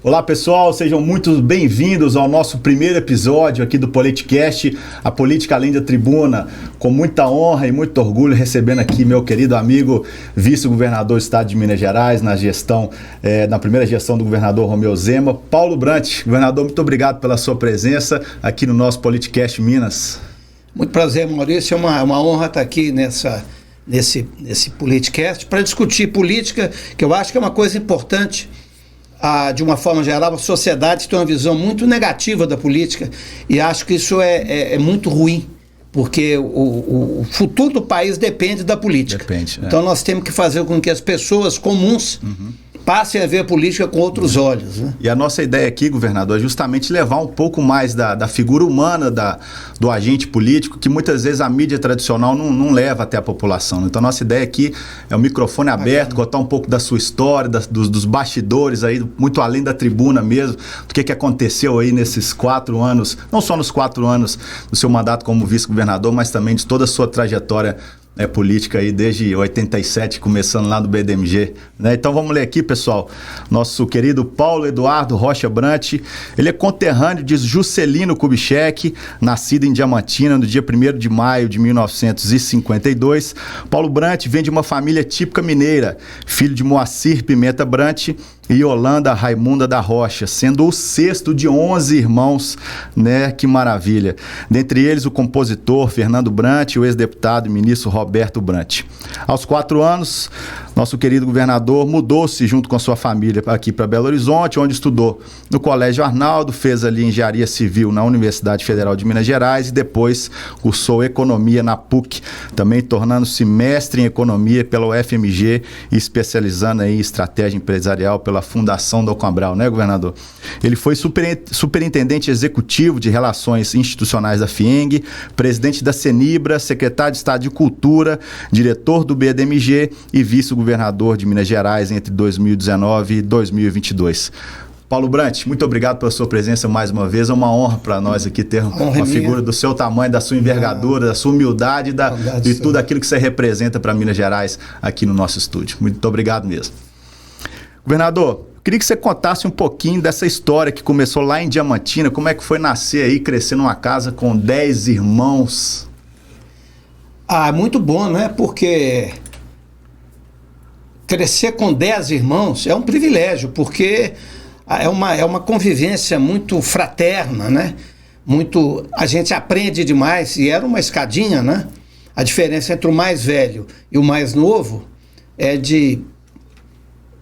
Olá pessoal, sejam muito bem-vindos ao nosso primeiro episódio aqui do Politicast, a política além da tribuna, com muita honra e muito orgulho recebendo aqui meu querido amigo vice-governador do estado de Minas Gerais, na primeira gestão do governador Romeu Zema, Paulo Brant. Governador, muito obrigado pela sua presença aqui no nosso Politicast Minas. Muito prazer, Maurício, é uma honra estar aqui nesse Politicast para discutir política, que eu acho que é uma coisa importante. De uma forma geral, a sociedade tem uma visão muito negativa da política e acho que isso é muito ruim, porque o futuro do país depende da política. Então nós temos que fazer com que as pessoas comuns passem a ver a política com outros olhos, né? E a nossa ideia aqui, governador, é justamente levar um pouco mais da figura humana do agente político, que muitas vezes a mídia tradicional não leva até a população. Então a nossa ideia aqui é o microfone aberto, contar um pouco da sua história, dos bastidores aí, muito além da tribuna mesmo, do que aconteceu aí nesses 4 anos, não só nos 4 anos do seu mandato como vice-governador, mas também de toda a sua trajetória política aí desde 87, começando lá do BDMG, né? Então vamos ler aqui, pessoal, nosso querido Paulo Eduardo Rocha Brant. Ele é conterrâneo de Juscelino Kubitschek, nascido em Diamantina no dia 1º de maio de 1952. Paulo Brant vem de uma família típica mineira, filho de Moacir Pimenta Brant e Yolanda Raimunda da Rocha, sendo o 6º de 11 irmãos, né? Que maravilha. Dentre eles, o compositor Fernando Brant e o ex-deputado e ministro Roberto Brant. Aos 4 anos, nosso querido governador mudou-se junto com a sua família aqui para Belo Horizonte, onde estudou no Colégio Arnaldo, fez ali engenharia civil na Universidade Federal de Minas Gerais e depois cursou economia na PUC, também tornando-se mestre em economia pela UFMG e especializando em estratégia empresarial pela Fundação Dom Cabral, né, governador? Ele foi superintendente executivo de Relações Institucionais da FIENG, presidente da CENIBRA, secretário de Estado de Cultura, diretor do BDMG e vice-governador de Minas Gerais entre 2019 e 2022. Paulo Brant, muito obrigado pela sua presença mais uma vez. É uma honra para nós aqui ter uma figura do seu tamanho, da sua envergadura, da sua humildade de tudo aquilo que você representa para Minas Gerais aqui no nosso estúdio. Muito obrigado mesmo. Governador, queria que você contasse um pouquinho dessa história que começou lá em Diamantina. Como é que foi nascer aí, crescer numa casa com 10 irmãos? Muito bom, né? Porque crescer com 10 irmãos é um privilégio, porque é uma convivência muito fraterna, né? A gente aprende demais, e era uma escadinha, né? A diferença entre o mais velho e o mais novo é de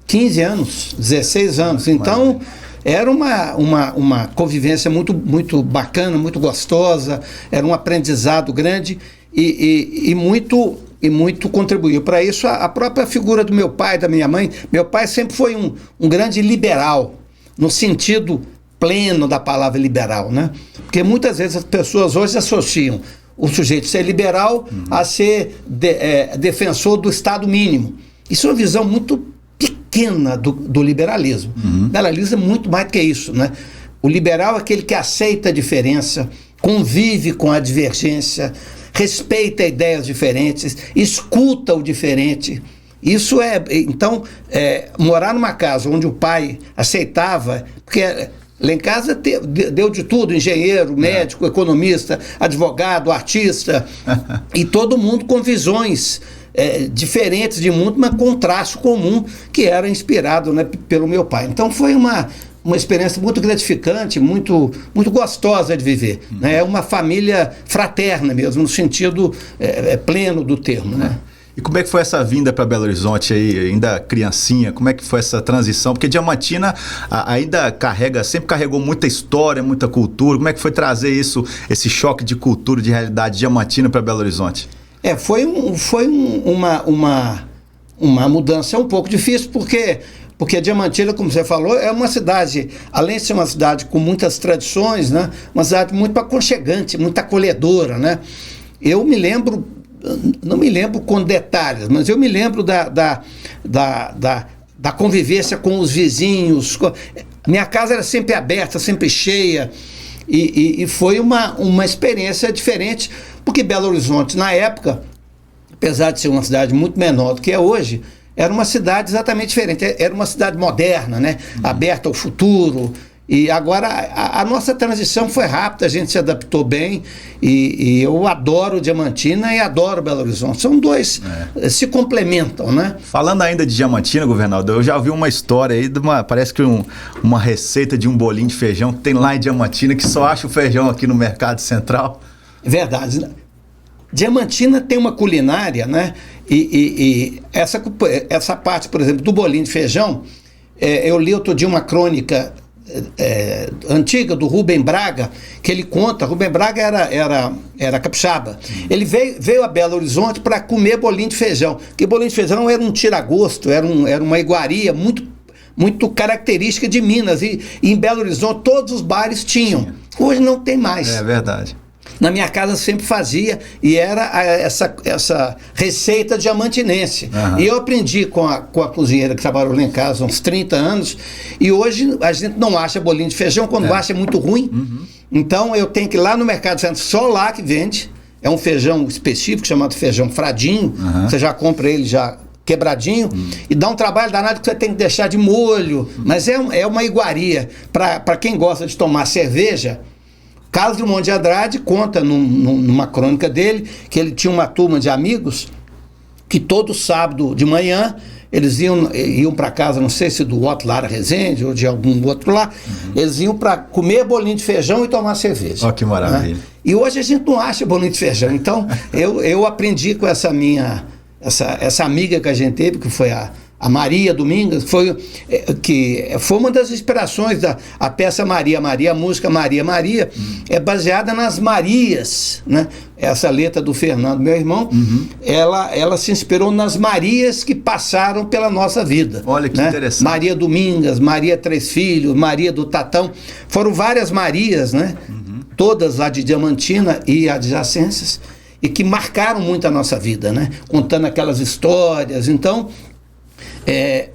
15 anos, 16 anos. Então, era uma convivência muito bacana, muito gostosa, era um aprendizado grande e muito contribuiu. Para isso, a própria figura do meu pai, da minha mãe. Meu pai sempre foi um grande liberal, no sentido pleno da palavra liberal, né? Porque muitas vezes as pessoas hoje associam o sujeito ser liberal a ser defensor do Estado mínimo. Isso é uma visão muito pequena do liberalismo. O liberalismo é muito mais do que isso, né? O liberal é aquele que aceita a diferença, convive com a divergência, respeita ideias diferentes, escuta o diferente. Isso então, morar numa casa onde o pai aceitava, porque lá em casa deu de tudo, engenheiro, médico, economista, advogado, artista, e todo mundo com visões diferentes de mundo, mas com um traço comum que era inspirado, né, pelo meu pai. Então foi uma experiência muito gratificante, muito gostosa de viver. Né? É uma família fraterna mesmo, no sentido pleno do termo, né? E como é que foi essa vinda para Belo Horizonte aí, ainda criancinha? Como é que foi essa transição? Porque Diamantina ainda sempre carregou muita história, muita cultura. Como é que foi trazer esse choque de cultura, de realidade, Diamantina para Belo Horizonte? Foi uma mudança um pouco difícil, porque Diamantina, como você falou, é uma cidade, além de ser uma cidade com muitas tradições, né, uma cidade muito aconchegante, muito acolhedora, né? Eu me lembro, não me lembro com detalhes, mas eu me lembro da convivência com os vizinhos. Minha casa era sempre aberta, sempre cheia, e foi uma experiência diferente, porque Belo Horizonte, na época, apesar de ser uma cidade muito menor do que é hoje, era uma cidade exatamente diferente. Era uma cidade moderna, né? Aberta ao futuro. E agora a nossa transição foi rápida, a gente se adaptou bem. E eu adoro Diamantina e adoro Belo Horizonte. São dois, se complementam, né? Falando ainda de Diamantina, governador, eu já vi uma história aí, parece que uma receita de um bolinho de feijão que tem lá em Diamantina, que só acha o feijão aqui no Mercado Central. Verdade. Diamantina tem uma culinária, né? E essa parte, por exemplo, do bolinho de feijão, eu li outro dia uma crônica antiga do Rubem Braga, que ele conta. Rubem Braga era capixaba. Ele veio a Belo Horizonte para comer bolinho de feijão, porque bolinho de feijão era um tira-gosto, era uma iguaria muito característica de Minas, e em Belo Horizonte todos os bares tinham. Hoje não tem mais. É verdade. Na minha casa sempre fazia, e era essa receita diamantinense. E eu aprendi com a cozinheira que trabalhou lá em casa há uns 30 anos, e hoje a gente não acha bolinho de feijão, quando acha é muito ruim. Então eu tenho que ir lá no Mercado Central, só lá que vende. É um feijão específico, chamado feijão fradinho. Você já compra ele já quebradinho, e dá um trabalho danado que você tem que deixar de molho, mas é uma iguaria. Para quem gosta de tomar cerveja, Carlos Drummond de Andrade conta numa crônica dele que ele tinha uma turma de amigos que todo sábado de manhã eles iam para casa, não sei se do Otto Lara Rezende ou de algum outro lá, eles iam para comer bolinho de feijão e tomar cerveja. Ó, que maravilha. Né? E hoje a gente não acha bolinho de feijão. Então eu aprendi com essa amiga que a gente teve, que foi a Maria Domingas, que foi uma das inspirações a peça Maria, a música Maria, é baseada nas Marias, né? Essa letra do Fernando, meu irmão, ela se inspirou nas Marias que passaram pela nossa vida. Olha que interessante. Maria Domingas, Maria Três Filhos, Maria do Tatão, foram várias Marias, né? Todas lá de Diamantina e adjacências, e que marcaram muito a nossa vida, né? Contando aquelas histórias. Então,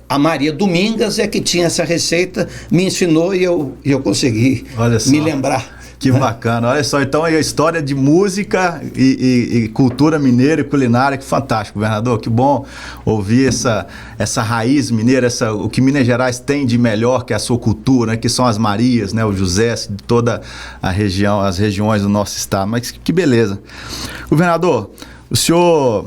a Maria Domingas é que tinha essa receita, me ensinou, e eu consegui me lembrar. Que bacana, olha só, então é a história de música e cultura mineira e culinária, que fantástico, governador, que bom ouvir essa raiz mineira, o que Minas Gerais tem de melhor, que é a sua cultura, né, que são as Marias, né, o José, de toda a região, as regiões do nosso estado, mas que beleza. Governador, o senhor...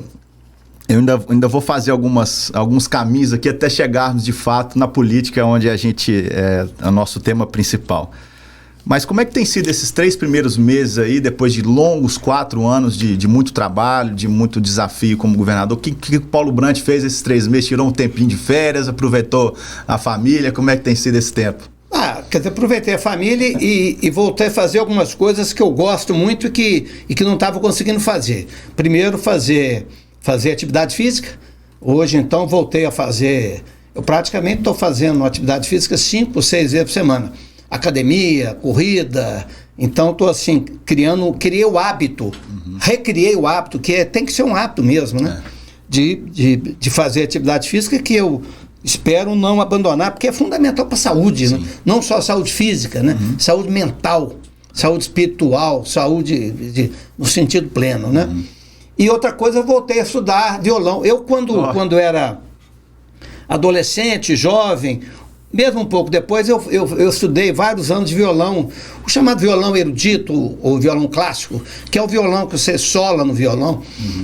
Eu ainda vou fazer alguns caminhos aqui até chegarmos de fato na política, onde é o nosso tema principal. Mas como é que tem sido esses 3 primeiros meses aí, depois de longos 4 anos de muito trabalho, de muito desafio como governador? O que o Paulo Brandt fez esses 3 meses? Tirou um tempinho de férias, aproveitou a família? Como é que tem sido esse tempo? Quer dizer, aproveitei a família e voltei a fazer algumas coisas que eu gosto muito e que não estava conseguindo fazer. Primeiro, fazer atividade física. Hoje, então, voltei a fazer... Eu praticamente estou fazendo atividade física 5 ou 6 vezes por semana. Academia, corrida. Então, estou assim, criei o hábito, recriei o hábito, que tem que ser um hábito mesmo, né? De fazer atividade física, que eu espero não abandonar, porque é fundamental para a saúde, né? Não só saúde física, né? Saúde mental, saúde espiritual, saúde no sentido pleno, né? E outra coisa, eu voltei a estudar violão. Eu, quando era adolescente, jovem, mesmo um pouco depois, eu estudei vários anos de violão, o chamado violão erudito, ou violão clássico, que é o violão que você sola no violão.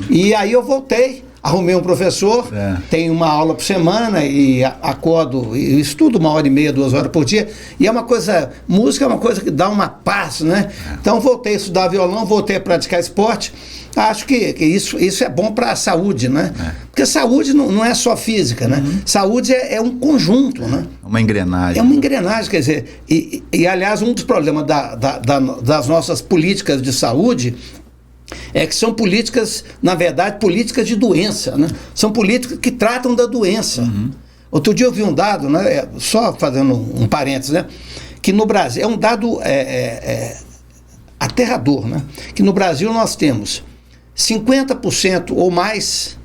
E aí eu voltei, arrumei um professor, tenho uma aula por semana e acordo, e estudo 1h30, 2 horas por dia, e é uma coisa, música é uma coisa que dá uma paz, né? Então voltei a estudar violão, voltei a praticar esporte. Acho que isso é bom para a saúde, né? Porque saúde não é só física, né? Saúde é um conjunto, né? Uma engrenagem. É uma engrenagem, quer dizer, e aliás, um dos problemas das nossas políticas de saúde é que são políticas, na verdade, políticas de doença, né? São políticas que tratam da doença. Outro dia eu vi um dado, né? Só fazendo um parênteses, né? Que no Brasil, é um dado aterrador, né? Que no Brasil nós temos 50% ou mais,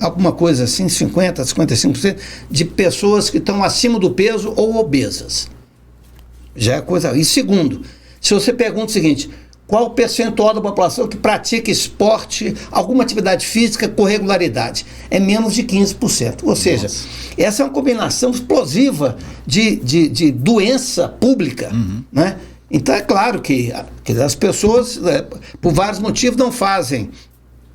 alguma coisa assim, 50%, 55% de pessoas que estão acima do peso ou obesas. Já é coisa... E segundo, se você pergunta o seguinte, qual o percentual da população que pratica esporte, alguma atividade física com regularidade? É menos de 15%. Ou seja, essa é uma combinação explosiva de doença pública, né? Então é claro que as pessoas, por vários motivos, não fazem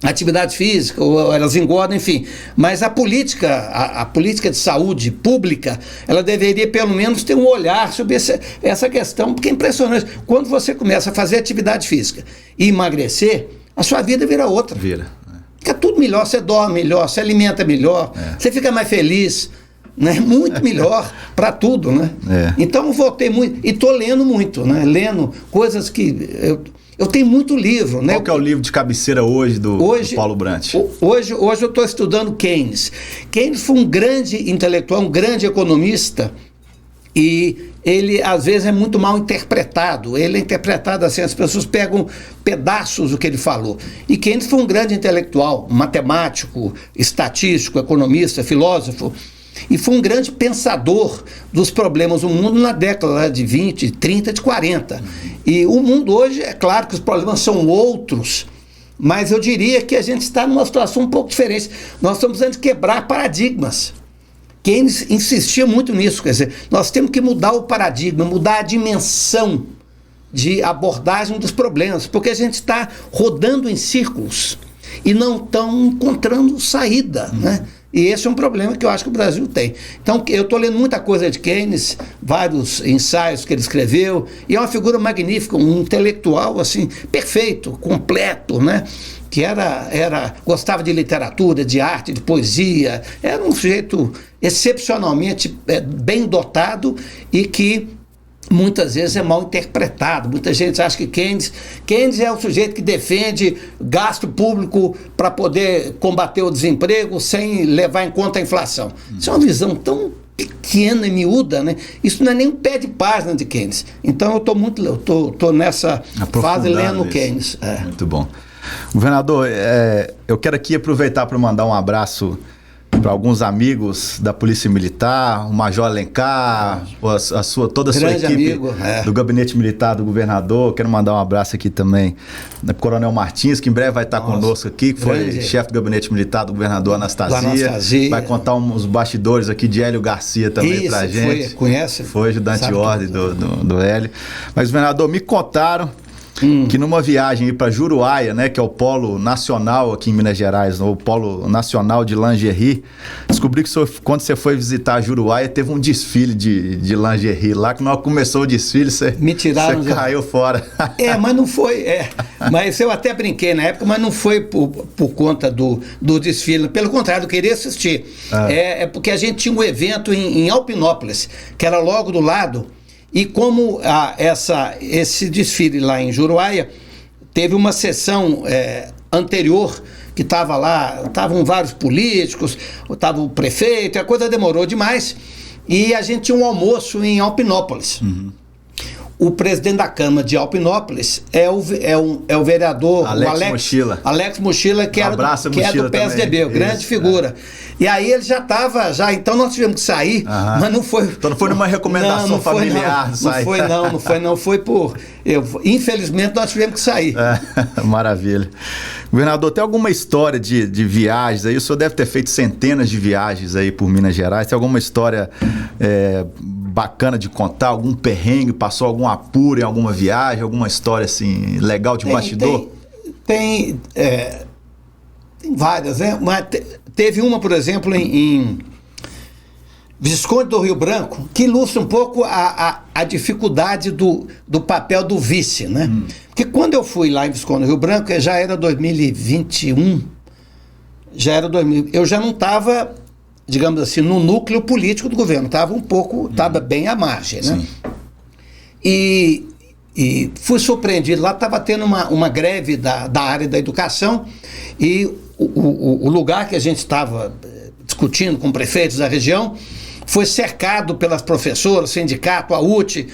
atividade física, ou elas engordam, enfim. Mas a política de saúde pública, ela deveria pelo menos ter um olhar sobre essa questão, porque é impressionante. Quando você começa a fazer atividade física e emagrecer, a sua vida vira outra. Fica tudo melhor, você dorme melhor, você alimenta melhor, você fica mais feliz, né? Muito melhor para tudo, né? Então eu voltei muito, e estou lendo muito, né? Lendo coisas que... Eu tenho muito livro, né? Qual que é o livro de cabeceira hoje do Paulo Brant? Hoje eu estou estudando Keynes. Keynes foi um grande intelectual, um grande economista, e ele às vezes é muito mal interpretado. Ele é interpretado assim, as pessoas pegam pedaços do que ele falou. E Keynes foi um grande intelectual, matemático, estatístico, economista, filósofo, e foi um grande pensador dos problemas do mundo na década de 20, 30, de 40. E o mundo hoje, é claro que os problemas são outros, mas eu diria que a gente está numa situação um pouco diferente. Nós estamos precisando quebrar paradigmas. Keynes insistia muito nisso, quer dizer, nós temos que mudar o paradigma, mudar a dimensão de abordagem dos problemas, porque a gente está rodando em círculos e não estão encontrando saída, né? E esse é um problema que eu acho que o Brasil tem. Então, eu estou lendo muita coisa de Keynes, vários ensaios que ele escreveu, e é uma figura magnífica, um intelectual, assim, perfeito, completo, né? Que gostava de literatura, de arte, de poesia, era um sujeito excepcionalmente bem dotado e que muitas vezes é mal interpretado. Muita gente acha que Keynes é o sujeito que defende gasto público para poder combater o desemprego sem levar em conta a inflação. Isso é uma visão tão pequena e miúda, né? Isso não é nem um pé de página de Keynes. Então eu tô nessa fase lendo Keynes. Muito bom. Governador, eu quero aqui aproveitar para mandar um abraço para alguns amigos da Polícia Militar, o Major Alencar, toda a sua equipe do Gabinete Militar do Governador. Quero mandar um abraço aqui também para o Coronel Martins, que em breve vai estar conosco aqui, que foi chefe do Gabinete Militar do Governador Anastasia. Vai contar uns bastidores aqui de Hélio Garcia também para a gente. Conhece? Foi ajudante de ordem do Hélio. Mas, governador, me contaram que numa viagem para Juruáia, né, que é o polo nacional aqui em Minas Gerais, o polo nacional de lingerie, descobri que quando você foi visitar Juruáia, teve um desfile de lingerie lá, que na hora que começou o desfile, você caiu fora. Mas não foi, mas eu até brinquei na época, mas não foi por conta do desfile, pelo contrário, eu queria assistir. É porque a gente tinha um evento em Alpinópolis, que era logo do lado. E como esse desfile lá em Juruáia, teve uma sessão anterior que estava lá, estavam vários políticos, estava o prefeito, a coisa demorou demais, e a gente tinha um almoço em Alpinópolis. O presidente da Câmara de Alpinópolis é o vereador Alex Mochila, que é do PSDB, grande figura. E aí ele já estava, então nós tivemos que sair, mas não foi... Então não foi numa recomendação familiar? Não foi por... Infelizmente nós tivemos que sair. Maravilha. Governador, tem alguma história de viagens aí? O senhor deve ter feito centenas de viagens aí por Minas Gerais. Tem alguma história bacana de contar? Algum perrengue? Passou algum apuro em alguma viagem? Alguma história assim legal de bastidor? Tem várias, né? Mas teve uma, por exemplo, em Visconde do Rio Branco, que ilustra um pouco a dificuldade do papel do vice, né? Porque quando eu fui lá em Visconde do Rio Branco, já era 2021, eu já não estava, digamos assim, no núcleo político do governo, estava bem à margem, né? Sim. E fui surpreendido, lá estava tendo uma greve da área da educação, e o lugar que a gente estava discutindo com prefeitos da região foi cercado pelas professoras, sindicato, a UT,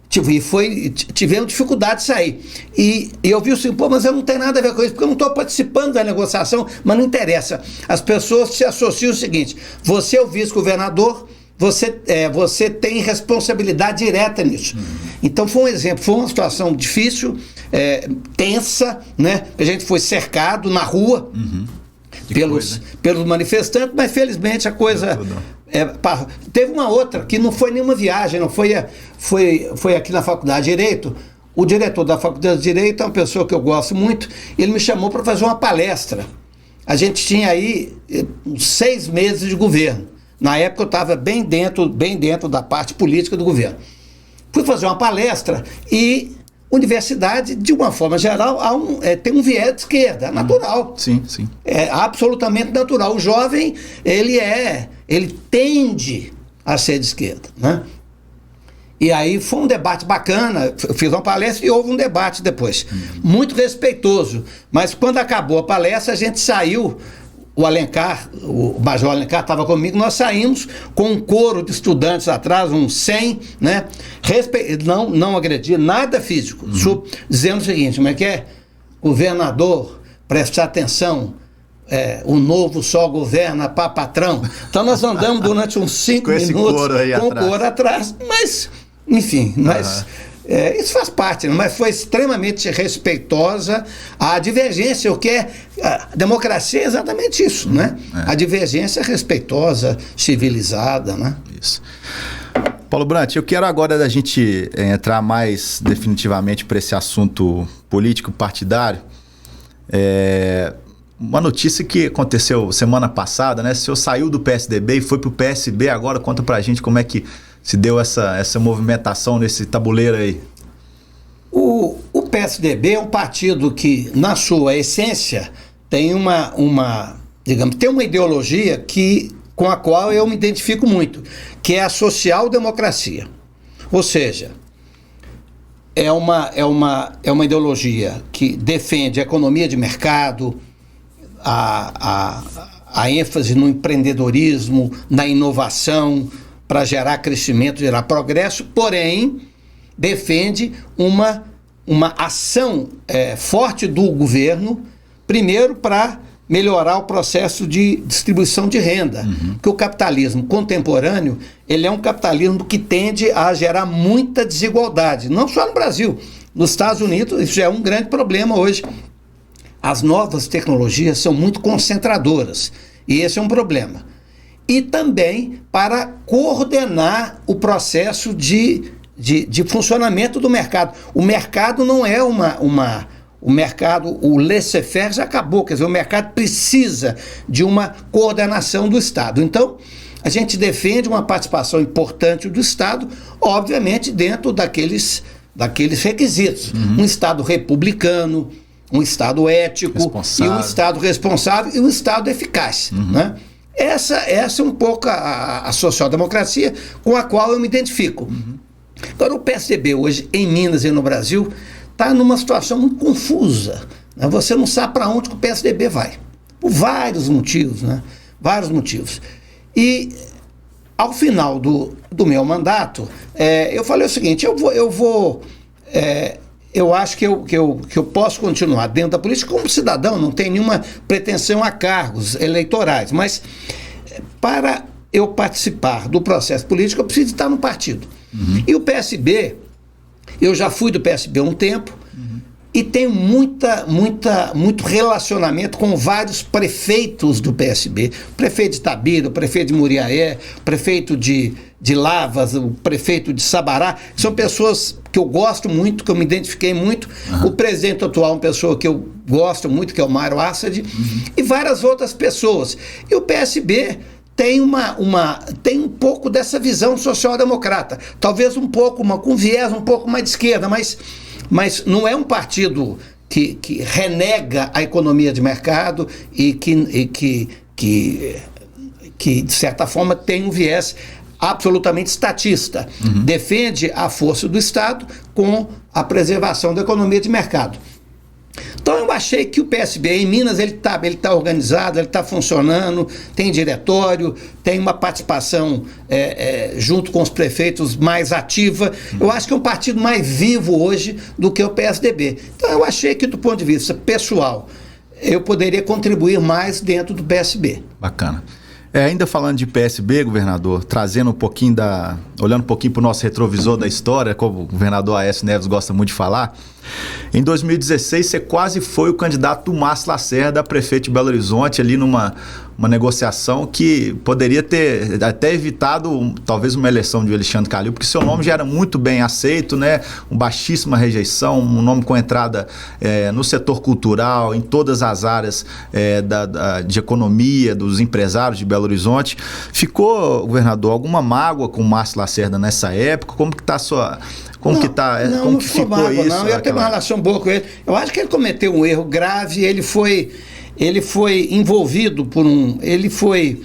tivemos dificuldade de sair. E eu vi assim, mas eu não tenho nada a ver com isso, porque eu não estou participando da negociação, mas não interessa. As pessoas se associam o seguinte: você é o vice-governador, você tem responsabilidade direta nisso. Então foi um exemplo, foi uma situação difícil, tensa, né? A gente foi cercado na rua pelos manifestantes, mas felizmente a coisa... teve uma outra que não foi nenhuma viagem, não foi aqui na Faculdade de Direito. O diretor da Faculdade de Direito é uma pessoa que eu gosto muito, ele me chamou para fazer uma palestra. A gente tinha aí 6 meses de governo. Na época eu estava bem dentro da parte política do governo. Fui fazer uma palestra e universidade, de uma forma geral, tem um viés de esquerda, natural. Sim, sim. É absolutamente natural. O jovem, ele tende a ser de esquerda, né? E aí foi um debate bacana, eu fiz uma palestra e houve um debate depois, muito respeitoso. Mas quando acabou a palestra, a gente saiu, o Alencar, o Major Alencar estava comigo, nós saímos com um coro de estudantes atrás, uns 100, né? Não agredir, nada físico, dizendo o seguinte, como é que é? Governador, preste atenção, o novo só governa para patrão. Então nós andamos durante uns 5 minutos com o coro atrás, mas, enfim, isso faz parte, mas foi extremamente respeitosa a divergência, o que a democracia é exatamente isso, né? A divergência é respeitosa, civilizada, né? Isso. Paulo Brant, eu quero agora da gente entrar mais definitivamente para esse assunto político partidário. Uma notícia que aconteceu semana passada, né? O senhor saiu do PSDB e foi para o PSB, agora conta pra gente como é que se deu essa movimentação nesse tabuleiro aí. O PSDB é um partido que, na sua essência, tem tem uma ideologia com a qual eu me identifico muito, que é a social-democracia. Ou seja, é uma ideologia que defende a economia de mercado, a ênfase no empreendedorismo, na inovação, para gerar crescimento, gerar progresso, porém defende uma ação forte do governo, primeiro para melhorar o processo de distribuição de renda, porque o capitalismo contemporâneo, ele é um capitalismo que tende a gerar muita desigualdade, não só no Brasil, nos Estados Unidos isso já é um grande problema hoje. As novas tecnologias são muito concentradoras, e esse é um problema. E também para coordenar o processo de funcionamento do mercado. O mercado não é o mercado, o laissez-faire já acabou, quer dizer, o mercado precisa de uma coordenação do Estado. Então, a gente defende uma participação importante do Estado, obviamente dentro daqueles requisitos. Um Estado republicano, um Estado ético, e um Estado responsável e um Estado eficaz, né? Essa é um pouco a social-democracia com a qual eu me identifico. Agora, o PSDB hoje, em Minas e no Brasil, está numa situação muito confusa, né? Você não sabe para onde que o PSDB vai, por vários motivos, né? Vários motivos. E, ao final do meu mandato, eu falei o seguinte, eu acho que eu posso continuar dentro da política como cidadão, não tenho nenhuma pretensão a cargos eleitorais, mas para eu participar do processo político, eu preciso estar no partido. E o PSB, eu já fui do PSB há um tempo, e tenho muito relacionamento com vários prefeitos do PSB, prefeito de Itabira, o prefeito de Muriaé, prefeito de Lavras, o prefeito de Sabará, são pessoas que eu gosto muito, que eu me identifiquei muito. O presidente atual é uma pessoa que eu gosto muito, que é o Mário Assad, e várias outras pessoas. E o PSB tem tem um pouco dessa visão social-democrata, talvez com viés um pouco mais de esquerda, mas não é um partido que renega a economia de mercado e que de certa forma tem um viés absolutamente estatista. Defende a força do Estado com a preservação da economia de mercado. Então eu achei que o PSB em Minas ele tá organizado, ele está funcionando, tem diretório, tem uma participação junto com os prefeitos mais ativa. Eu acho que é um partido mais vivo hoje do que o PSDB. Então eu achei que do ponto de vista pessoal eu poderia contribuir mais dentro do PSB. Bacana. Ainda falando de PSB, governador, trazendo um pouquinho olhando um pouquinho para o nosso retrovisor da história, como o governador Aécio Neves gosta muito de falar, em 2016 você quase foi o candidato do Márcio Lacerda a prefeito de Belo Horizonte, ali numa negociação que poderia ter até evitado talvez uma eleição de Alexandre Calil, porque seu nome já era muito bem aceito, né? Baixíssima rejeição, um nome com entrada no setor cultural, em todas as áreas de economia, dos empresários de Belo Horizonte. Ficou, governador, alguma mágoa com o Márcio Lacerda nessa época? Como que está a sua... Como não ficou mágoa, isso? Não, eu tenho uma relação boa com ele. Eu acho que ele cometeu um erro grave, ele foi envolvido por ele foi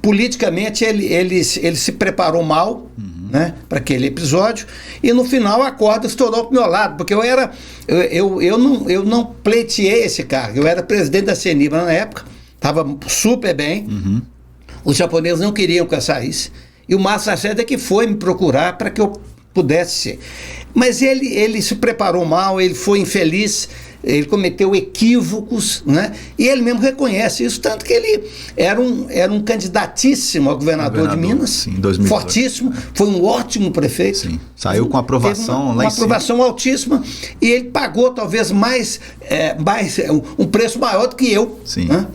politicamente ele se preparou mal, né, para aquele episódio, e no final a corda estourou para o meu lado, porque eu não pleiteei esse cargo. Eu era presidente da CENIBRA na época, estava super bem, os japoneses não queriam que eu saísse, e o Márcio Lacerda que foi me procurar para que eu pudesse ser. Mas ele se preparou mal, ele foi infeliz, ele cometeu equívocos, né? E ele mesmo reconhece isso, tanto que ele era um candidatíssimo a governador de Minas, sim, em 2018. Fortíssimo, foi um ótimo prefeito. Sim, saiu com aprovação uma lá em cima. aprovação altíssima, e ele pagou talvez um preço maior do que eu. Sim. Né?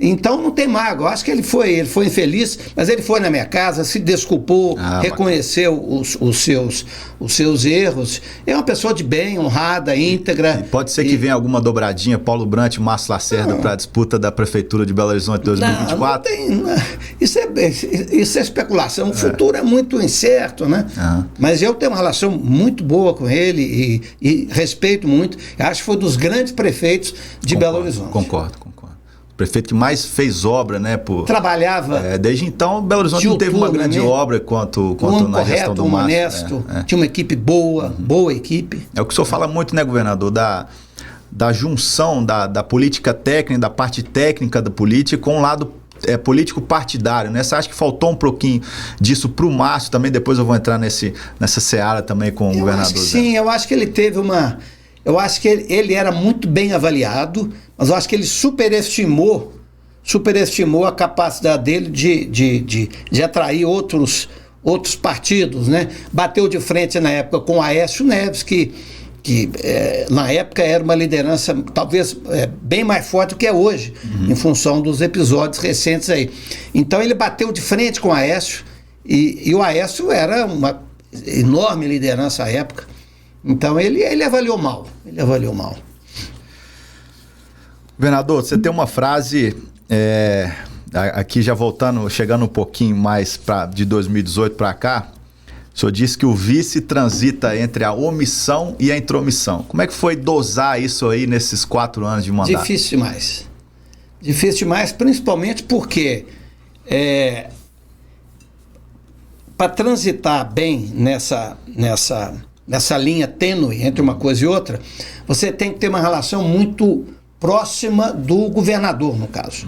Então não tem mágoa. Eu acho que ele foi infeliz, mas ele foi na minha casa, se desculpou, reconheceu os seus erros. É uma pessoa de bem, honrada, íntegra. E pode ser que venha alguma dobradinha, Paulo Brant e Márcio Lacerda, para a disputa da Prefeitura de Belo Horizonte 2024? Isso é especulação. O futuro é muito incerto, né? Mas eu tenho uma relação muito boa com ele e respeito muito. Eu acho que foi um dos grandes prefeitos de Belo Horizonte. Concordo. Prefeito que mais fez obra, né? Trabalhava. Desde então, Belo Horizonte não teve uma grande obra quanto na gestão do Márcio. Honesto, tinha uma equipe boa equipe. É o que o senhor fala muito, né, governador, da junção da política técnica, da parte técnica da política com o lado político partidário, né? Você acha que faltou um pouquinho disso para o Márcio também? Depois eu vou entrar nessa seara também com o governador. Sim, eu acho que ele teve eu acho que ele era muito bem avaliado, mas eu acho que ele superestimou a capacidade dele de atrair outros partidos, né? Bateu de frente na época com o Aécio Neves, que na época era uma liderança talvez bem mais forte do que é hoje, em função dos episódios recentes aí. Então ele bateu de frente com o Aécio, e o Aécio era uma enorme liderança à época. Então ele avaliou mal. Governador, você tem uma frase, aqui já chegando um pouquinho mais de 2018 para cá, o senhor disse que o vice transita entre a omissão e a intromissão. Como é que foi dosar isso aí nesses 4 anos de mandato? Difícil demais, principalmente porque para transitar bem nessa linha tênue entre uma coisa e outra, você tem que ter uma relação muito próxima do governador, no caso,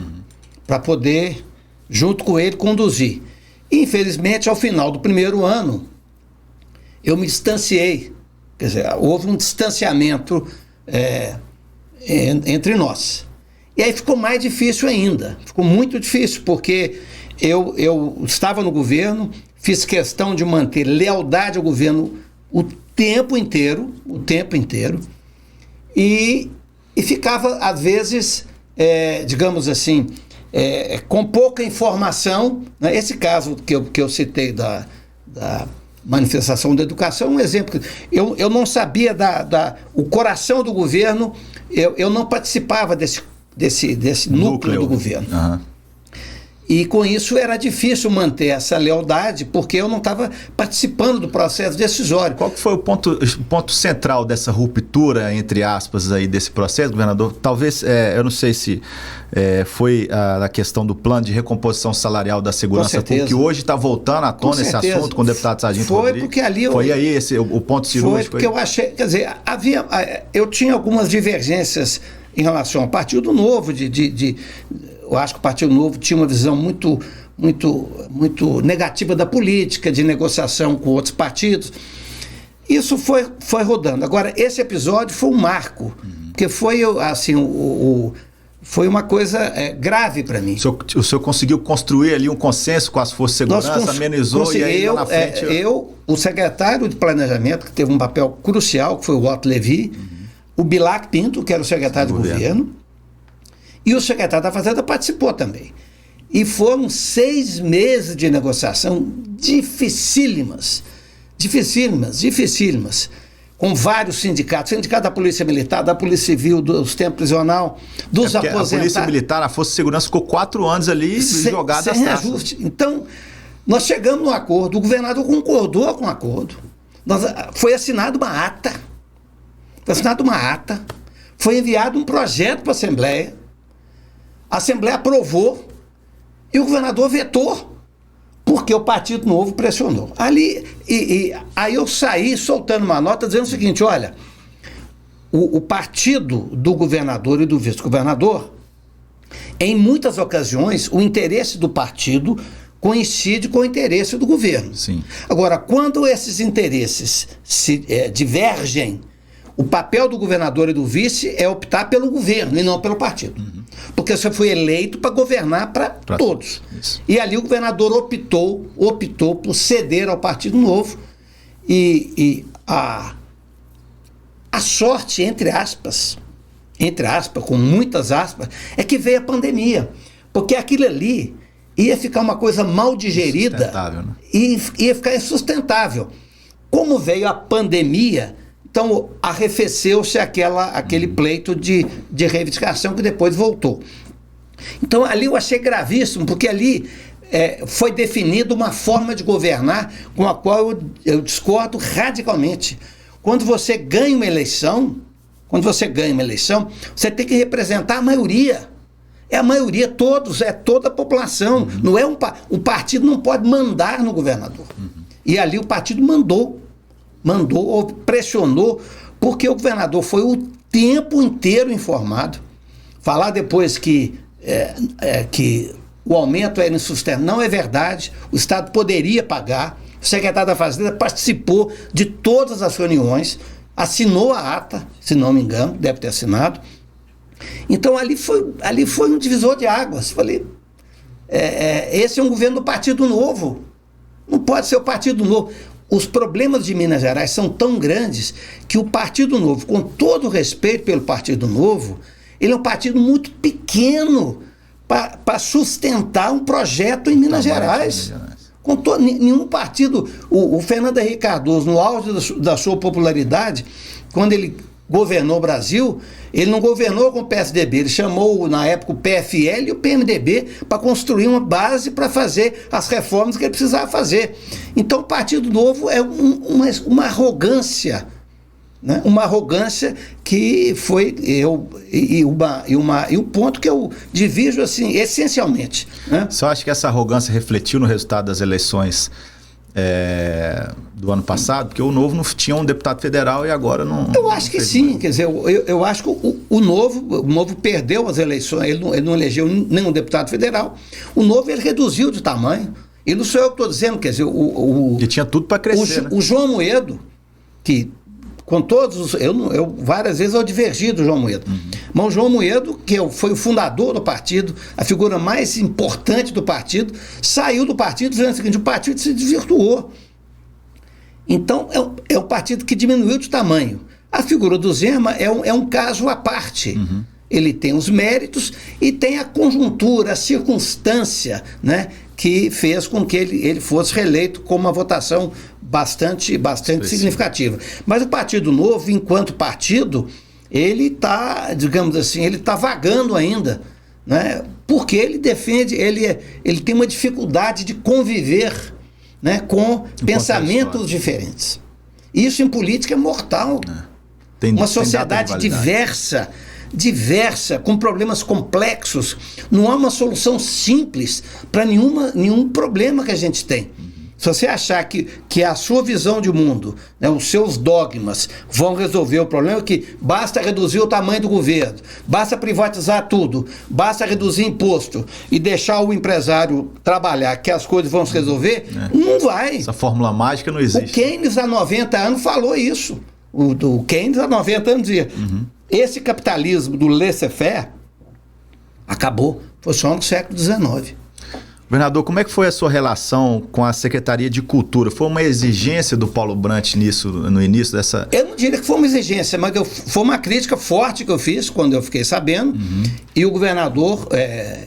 para poder, junto com ele, conduzir. Infelizmente, ao final do primeiro ano, eu me distanciei. Quer dizer, houve um distanciamento entre nós. E aí ficou mais difícil ainda. Ficou muito difícil, porque eu estava no governo, fiz questão de manter lealdade ao governo o tempo inteiro, e ficava, às vezes, digamos assim, com pouca informação, né? Esse caso que eu citei da manifestação da educação é um exemplo. Eu não sabia o coração do governo, eu não participava desse núcleo do governo. E com isso era difícil manter essa lealdade, porque eu não estava participando do processo decisório. Qual que foi o ponto central dessa ruptura, entre aspas, aí, desse processo, governador? Talvez, eu não sei se foi a questão do plano de recomposição salarial da segurança pública, que hoje está voltando à tona esse assunto com o deputado Sargento Rodrigues. Foi porque ali... Foi aí o ponto cirúrgico? Foi porque eu achei... Quer dizer, eu tinha algumas divergências em relação ao Partido Novo, eu acho que o Partido Novo tinha uma visão muito negativa da política, de negociação com outros partidos. Isso foi rodando. Agora, esse episódio foi um marco, porque foi assim, foi uma coisa grave para mim. O senhor conseguiu construir ali um consenso com as forças de segurança, amenizou e aí lá na frente... o secretário de Planejamento, que teve um papel crucial, que foi o Otto Levi, o Bilac Pinto, que era o secretário de governo, e o secretário da Fazenda participou também. E foram 6 meses de negociação dificílimas, com vários sindicatos, sindicato da Polícia Militar, da Polícia Civil, dos tempos prisional, dos aposentados. A Polícia Militar, a Força de Segurança ficou 4 anos ali jogada sem reajuste. Então, nós chegamos num acordo, o governador concordou com o acordo, foi assinada uma ata, foi enviado um projeto para a Assembleia aprovou e o governador vetou, porque o Partido Novo pressionou. Aí eu saí soltando uma nota dizendo o seguinte: olha, o partido do governador e do vice-governador, em muitas ocasiões, o interesse do partido coincide com o interesse do governo. Sim. Agora, quando esses interesses divergem, o papel do governador e do vice é optar pelo governo e não pelo partido. Porque você foi eleito para governar para todos. Isso. E ali o governador optou por ceder ao Partido Novo e a sorte, entre aspas, com muitas aspas, é que veio a pandemia. Porque aquilo ali ia ficar uma coisa mal digerida, né? E ia ficar insustentável. Como veio a pandemia, então arrefeceu-se aquele pleito de reivindicação que depois voltou. Então ali eu achei gravíssimo, porque ali foi definida uma forma de governar com a qual eu discordo radicalmente. Quando você ganha uma eleição, você tem que representar a maioria. É a maioria, todos, é toda a população. Não é o partido não pode mandar no governador. E ali o partido mandou, ou pressionou, porque o governador foi o tempo inteiro informado. Falar depois que o aumento era insustentável não é verdade. O Estado poderia pagar. O secretário da Fazenda participou de todas as reuniões, assinou a ata, se não me engano, deve ter assinado. Então ali foi um divisor de águas. Falei, esse é um governo do Partido Novo. Não pode ser o Partido Novo. Os problemas de Minas Gerais são tão grandes que o Partido Novo, com todo o respeito pelo Partido Novo, ele é um partido muito pequeno para sustentar um projeto em Minas Gerais. Nenhum partido... O Fernando Henrique Cardoso, no auge da sua popularidade, quando ele governou o Brasil, ele não governou com o PSDB, ele chamou, na época, o PFL e o PMDB para construir uma base para fazer as reformas que ele precisava fazer. Então, o Partido Novo é uma arrogância, né? Uma arrogância que foi... E o ponto que eu divido, assim, essencialmente. Né? Você acha que essa arrogância refletiu no resultado das eleições do ano passado? Porque o Novo não tinha um deputado federal e agora não... Eu acho que sim, mais. Quer dizer, eu acho que o Novo perdeu as eleições, ele não elegeu nenhum deputado federal. O Novo, ele reduziu de tamanho. E não sou eu que estou dizendo, quer dizer... E tinha tudo para crescer, né? O João Amoedo, que... Com todos, várias vezes eu divergi do João Amoedo. Mas o João Amoedo, que foi o fundador do partido, a figura mais importante do partido, saiu do partido dizendo o seguinte: o partido se desvirtuou. Então, é um partido que diminuiu de tamanho. A figura do Zema é um caso à parte. Ele tem os méritos e tem a conjuntura, a circunstância, né, que fez com que ele fosse reeleito com uma votação bastante significativa. Mas o Partido Novo, enquanto partido, ele está, digamos assim, ele está vagando ainda, né? Porque ele defende, ele tem uma dificuldade de conviver, né, com pensamentos diferentes. Isso em política é mortal. Uma sociedade diversa, com problemas complexos, não há uma solução simples para nenhum problema que a gente tem. Se você achar que a sua visão de mundo, né, os seus dogmas vão resolver o problema, que basta reduzir o tamanho do governo, basta privatizar tudo, basta reduzir imposto e deixar o empresário trabalhar, que as coisas vão se resolver, não vai. Essa fórmula mágica não existe. O Keynes, há 90 anos, falou isso. O Keynes, há 90 anos, dizia: esse capitalismo do laissez-faire, Acabou. Foi só no século XIX. Governador, como é que foi a sua relação com a Secretaria de Cultura? Foi uma exigência do Paulo Brant nisso, no início dessa... Eu não diria que foi uma exigência, mas foi uma crítica forte que eu fiz quando eu fiquei sabendo, e o governador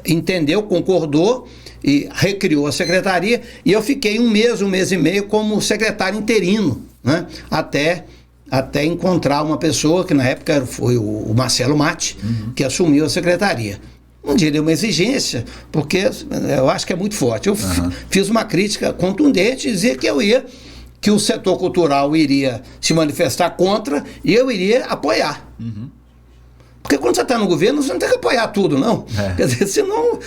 entendeu, concordou e recriou a secretaria, e eu fiquei um mês e meio como secretário interino, né? Até encontrar uma pessoa, que na época foi o Marcelo Matti, que assumiu a secretaria. Não diria uma exigência, porque eu acho que é muito forte. Eu fiz uma crítica contundente, dizer que o setor cultural iria se manifestar contra e eu iria apoiar. Porque quando você está no governo, você não tem que apoiar tudo, não. Quer dizer, senão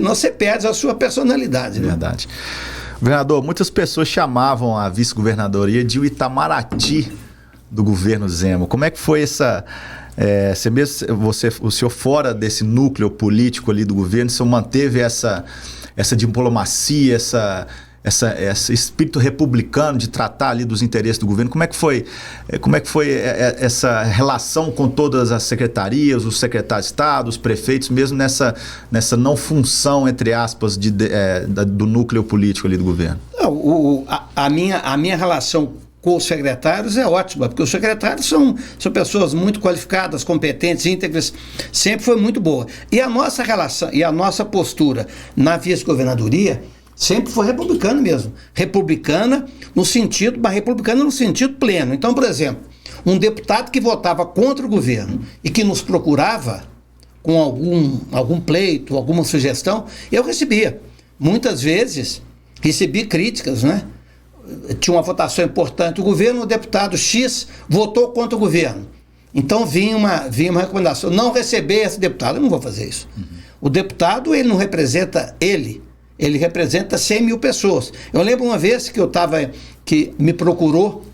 você perde a sua personalidade. Né? Verdade. Governador, muitas pessoas chamavam a vice-governadoria de o Itamaraty do governo Zema. Como é que foi essa... o senhor fora desse núcleo político ali do governo, o senhor manteve essa diplomacia, esse espírito republicano de tratar ali dos interesses do governo? Como é que foi essa relação com todas as secretarias, os secretários de Estado, os prefeitos, mesmo nessa não função, entre aspas, do núcleo político ali do governo? A minha relação com os secretários é ótima, porque os secretários são pessoas muito qualificadas, competentes, íntegras, sempre foi muito boa. E a nossa relação, e a nossa postura na vice-governadoria sempre foi republicana mesmo. Mas republicana no sentido pleno. Então, por exemplo, um deputado que votava contra o governo e que nos procurava com algum pleito, alguma sugestão, eu recebia. Muitas vezes recebi críticas, né? Tinha uma votação importante do governo, o deputado X votou contra o governo. Então vinha uma recomendação, não receber esse deputado, eu não vou fazer isso. O deputado, ele não representa ele representa 100 mil pessoas. Eu lembro uma vez que me procurou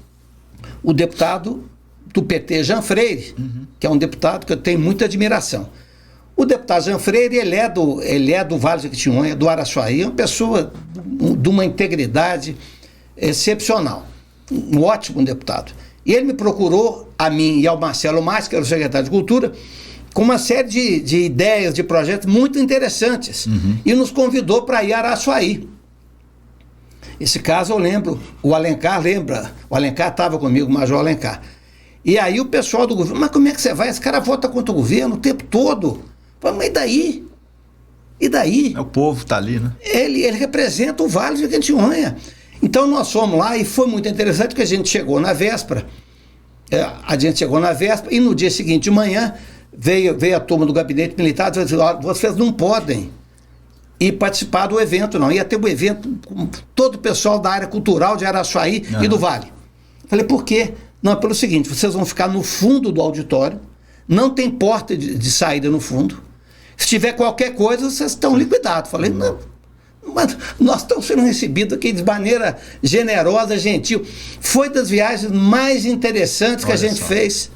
o deputado do PT, Jean Freire, que é um deputado que eu tenho muita admiração. O deputado Jean Freire, ele é do Vale do Jequitinhonha, do Araçuaí, uma pessoa de uma integridade excepcional, um ótimo deputado. E ele me procurou, a mim e ao Marcelo Matti, que era o secretário de Cultura, com uma série de ideias, de projetos muito interessantes, e nos convidou para ir a Araçuaí. Esse caso eu lembro, o Alencar estava comigo, o Major Alencar. E aí o pessoal do governo, mas como é que você vai? Esse cara vota contra o governo o tempo todo. Falei, mas e daí? E daí? O povo está ali, né? Ele representa o Vale do Jequitinhonha. Então nós fomos lá e foi muito interessante porque a gente chegou na véspera, e no dia seguinte de manhã veio a turma do gabinete militar e disse, vocês não podem ir participar do evento, não. Ia ter um evento com todo o pessoal da área cultural de Araçuaí e do Vale. Falei, por quê? Não, é pelo seguinte, vocês vão ficar no fundo do auditório, não tem porta de saída no fundo. Se tiver qualquer coisa, vocês estão liquidados. Falei, não, mas nós estamos sendo recebidos aqui de maneira generosa, gentil. Foi das viagens mais interessantes que a gente fez.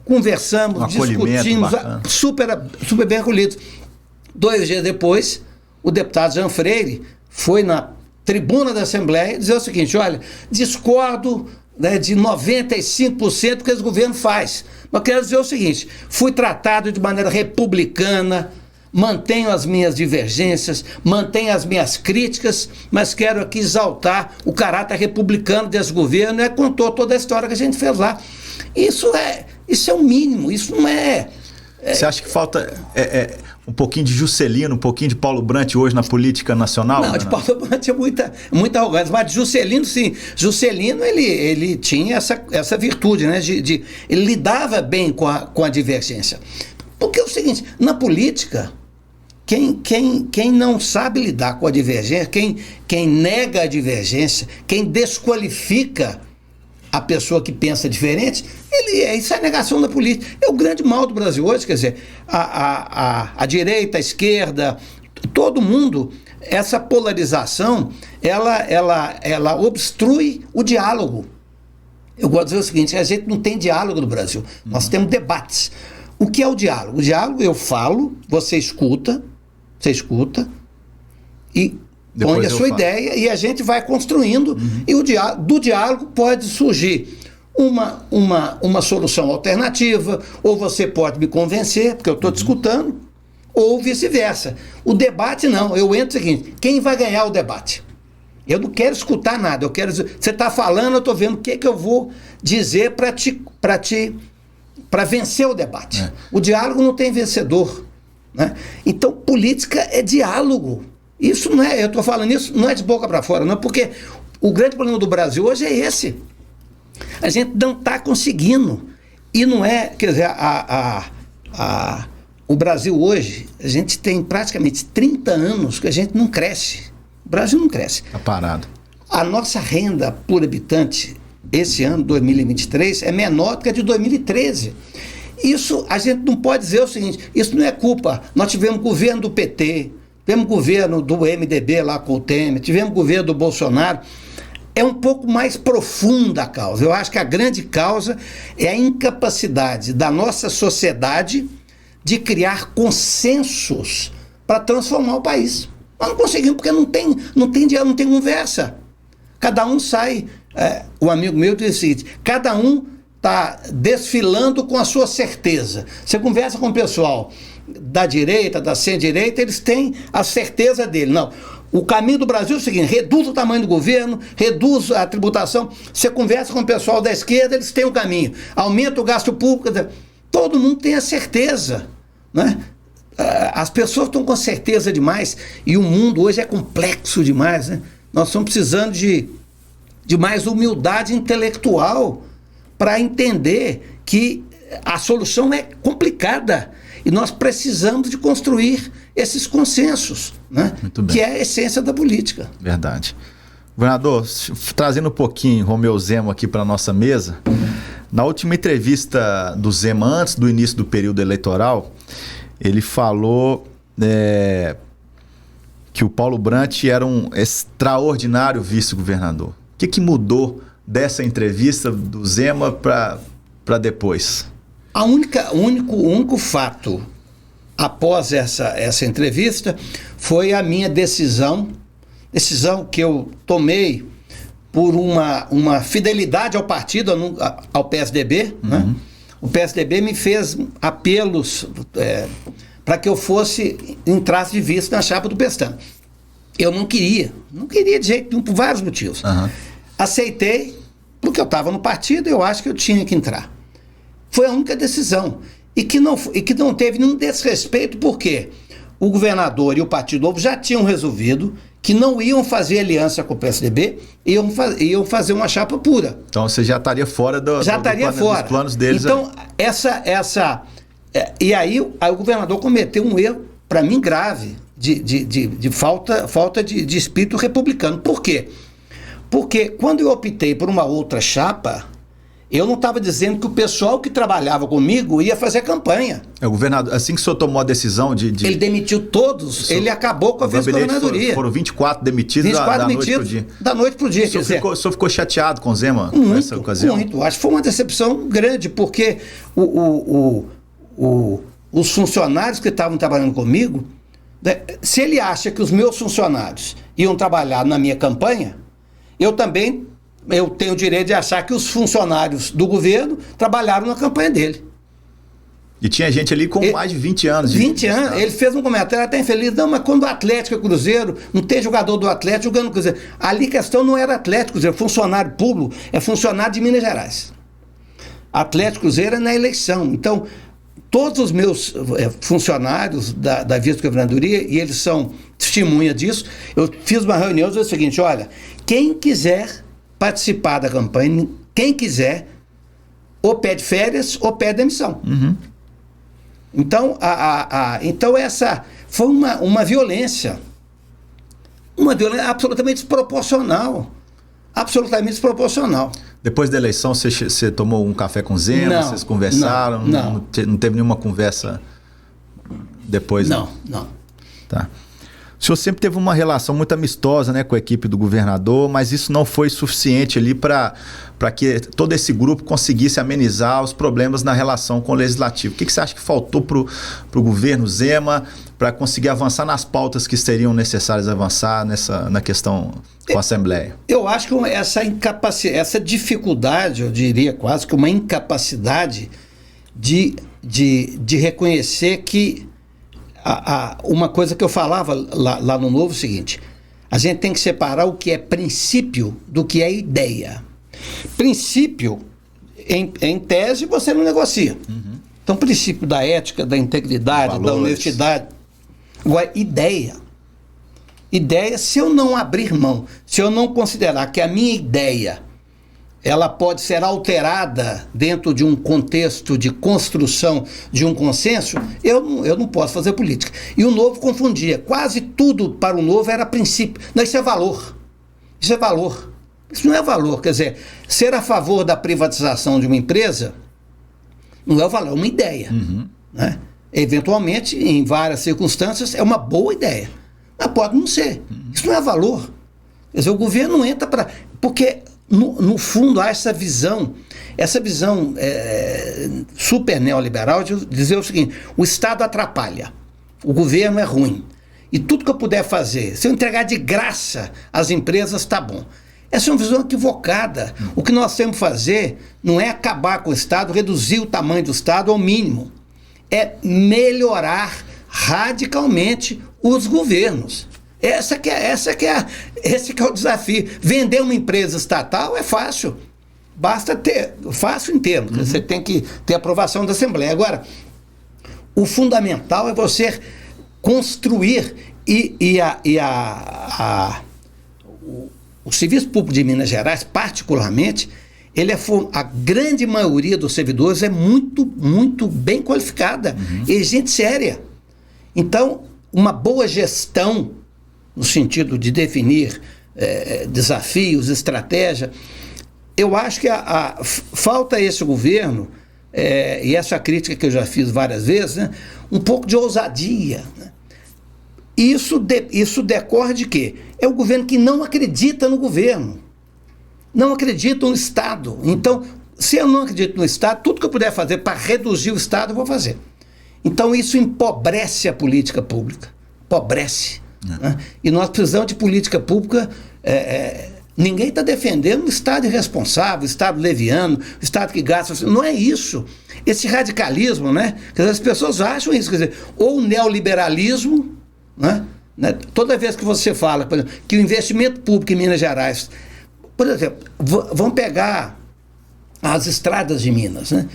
Conversamos, discutimos, super bem acolhidos. 2 dias depois, o deputado Jean Freire foi na tribuna da Assembleia dizer o seguinte, olha, discordo, né, de 95% do que esse governo faz. Mas quero dizer o seguinte, fui tratado de maneira republicana, mantenho as minhas divergências, mantenho as minhas críticas, mas quero aqui exaltar o caráter republicano desse governo, e contou toda a história que a gente fez lá. Isso é o mínimo, isso não é... Você acha que falta um pouquinho de Juscelino, um pouquinho de Paulo Brant hoje na política nacional? Não, de Paulo Brant é muita arrogância, mas de Juscelino, sim. Juscelino, ele tinha essa virtude, né? Ele lidava bem com a divergência. Porque é o seguinte, na política, quem não sabe lidar com a divergência, quem nega a divergência, quem desqualifica a pessoa que pensa diferente, isso é a negação da política. É o grande mal do Brasil hoje, quer dizer, a direita, a esquerda, todo mundo, essa polarização, ela obstrui o diálogo. Eu gosto de dizer o seguinte, a gente não tem diálogo no Brasil, nós temos debates. O que é o diálogo? O diálogo, eu falo, você escuta e põe a sua ideia e a gente vai construindo, e do diálogo pode surgir uma solução alternativa, ou você pode me convencer, porque eu estou discutindo, ou vice-versa. O debate não, eu entro o seguinte, quem vai ganhar o debate? Eu não quero escutar nada, eu quero dizer, você está falando, eu estou vendo o que eu vou dizer para vencer o debate. O diálogo não tem vencedor, né? Então, política é diálogo. Isso não é, eu estou falando isso, não é de boca para fora, não, porque o grande problema do Brasil hoje é esse. A gente não está conseguindo. E não é, quer dizer, o Brasil hoje, a gente tem praticamente 30 anos que a gente não cresce. O Brasil não cresce. Está parado. A nossa renda por habitante, esse ano, 2023, é menor do que a de 2013. Isso, a gente não pode dizer o seguinte, isso não é culpa. Nós tivemos governo do PT, tivemos governo do MDB lá com o Temer, tivemos governo do Bolsonaro. É um pouco mais profunda a causa. Eu acho que a grande causa é a incapacidade da nossa sociedade de criar consensos para transformar o país. Nós não conseguimos porque não tem diálogo, não tem conversa. Cada um sai... um amigo meu disse o seguinte, cada um está desfilando com a sua certeza. Você conversa com o pessoal da direita, da centro-direita, eles têm a certeza dele. Não, o caminho do Brasil é o seguinte, reduz o tamanho do governo, reduz a tributação. Você conversa com o pessoal da esquerda, eles têm um caminho. Aumenta o gasto público, todo mundo tem a certeza, né? As pessoas estão com certeza demais e o mundo hoje é complexo demais, né? Nós estamos precisando de mais humildade intelectual para entender que a solução é complicada e nós precisamos de construir esses consensos, né? Que é a essência da política. Verdade. Governador, trazendo um pouquinho Romeu Zema aqui para a nossa mesa, na última entrevista do Zema, antes do início do período eleitoral, ele falou que o Paulo Brant era um extraordinário vice-governador. O que mudou dessa entrevista do Zema para depois? O único fato após essa entrevista foi a minha decisão que eu tomei por uma fidelidade ao partido, ao PSDB, né? O PSDB me fez apelos para que eu entrasse de vice na chapa do Pestana. Eu não queria de jeito nenhum, por vários motivos. Aceitei, porque eu estava no partido e eu acho que eu tinha que entrar. Foi a única decisão. E que não teve nenhum desrespeito, porque o governador e o Partido Novo já tinham resolvido que não iam fazer aliança com o PSDB, iam fazer uma chapa pura. Então você já estaria fora dos planos deles. Então, e aí o governador cometeu um erro, para mim, grave, de falta de espírito republicano. Por quê? Porque quando eu optei por uma outra chapa, eu não estava dizendo que o pessoal que trabalhava comigo ia fazer campanha. O governador, assim que o senhor tomou a decisão de... Ele demitiu todos, ele acabou com a vice-governadoria. Foram 24 demitidos da noite pro dia. Da noite pro dia. O senhor ficou chateado com o Zema nessa ocasião? Muito. Acho que foi uma decepção grande, porque os funcionários que estavam trabalhando comigo, né, se ele acha que os meus funcionários iam trabalhar na minha campanha, eu tenho o direito de achar que os funcionários do governo trabalharam na campanha dele. E tinha gente ali com mais de 20 anos. 20 anos. Ele fez um comentário até infeliz. Não, mas quando o Atlético é Cruzeiro, não tem jogador do Atlético jogando no Cruzeiro. Ali a questão não era Atlético Cruzeiro, funcionário público, é funcionário de Minas Gerais. Atlético Cruzeiro é na eleição. Então, todos os meus funcionários da vice-governadoria, e eles são testemunha disso, eu fiz uma reunião e disse o seguinte, olha, quem quiser participar da campanha, quem quiser, ou pede férias ou pede demissão. Então, então essa foi uma violência absolutamente desproporcional. Absolutamente desproporcional. Depois da eleição, você tomou um café com o Zema? Vocês conversaram? Não teve nenhuma conversa depois? Não. Tá. O senhor sempre teve uma relação muito amistosa, né, com a equipe do governador, mas isso não foi suficiente ali para que todo esse grupo conseguisse amenizar os problemas na relação com o Legislativo. O que você acha que faltou para o governo Zema para conseguir avançar nas pautas que seriam necessárias avançar na questão com a Assembleia? Eu acho que essa dificuldade, eu diria quase que uma incapacidade de reconhecer que uma coisa que eu falava lá no Novo é o seguinte: a gente tem que separar o que é princípio do que é ideia. Princípio, em tese, você não negocia. Então, princípio da ética, da integridade, da honestidade. Agora, ideia, se eu não abrir mão, se eu não considerar que a minha ideia ela pode ser alterada dentro de um contexto de construção de um consenso, eu não posso fazer política. E o Novo confundia. Quase tudo para o Novo era princípio. Não, isso é valor. Isso é valor. Isso não é valor. Quer dizer, ser a favor da privatização de uma empresa não é o valor, é uma ideia. Né? Eventualmente, em várias circunstâncias, é uma boa ideia. Mas pode não ser. Isso não é valor. Quer dizer, o governo não entra para... Porque... No fundo, há essa visão super neoliberal de dizer o seguinte: o Estado atrapalha, o governo é ruim, e tudo que eu puder fazer, se eu entregar de graça às empresas, está bom. Essa é uma visão equivocada. O que nós temos que fazer não é acabar com o Estado, reduzir o tamanho do Estado ao mínimo, é melhorar radicalmente os governos. Esse que é o desafio. Vender uma empresa estatal é fácil. Basta ter, fácil em termos. Você tem que ter aprovação da Assembleia. Agora, o fundamental é você construir o Serviço Público de Minas Gerais, particularmente, a grande maioria dos servidores é muito, muito bem qualificada e gente séria. Então, uma boa gestão no sentido de definir desafios, estratégia. Eu acho que falta a esse governo, e essa crítica que eu já fiz várias vezes, né, um pouco de ousadia. Né? Isso decorre de quê? É o governo que não acredita no governo, não acredita no Estado. Então, se eu não acredito no Estado, tudo que eu puder fazer para reduzir o Estado, eu vou fazer. Então, isso empobrece a política pública, empobrece. Né? E nós precisamos de política pública. Ninguém está defendendo o Estado irresponsável, o Estado leviano, o Estado que gasta. Não é isso. Esse radicalismo, né? Quer dizer, as pessoas acham isso. Quer dizer, ou o neoliberalismo, né? Toda vez que você fala, por exemplo, que o investimento público em Minas Gerais, por exemplo, vamos pegar as estradas de Minas, né?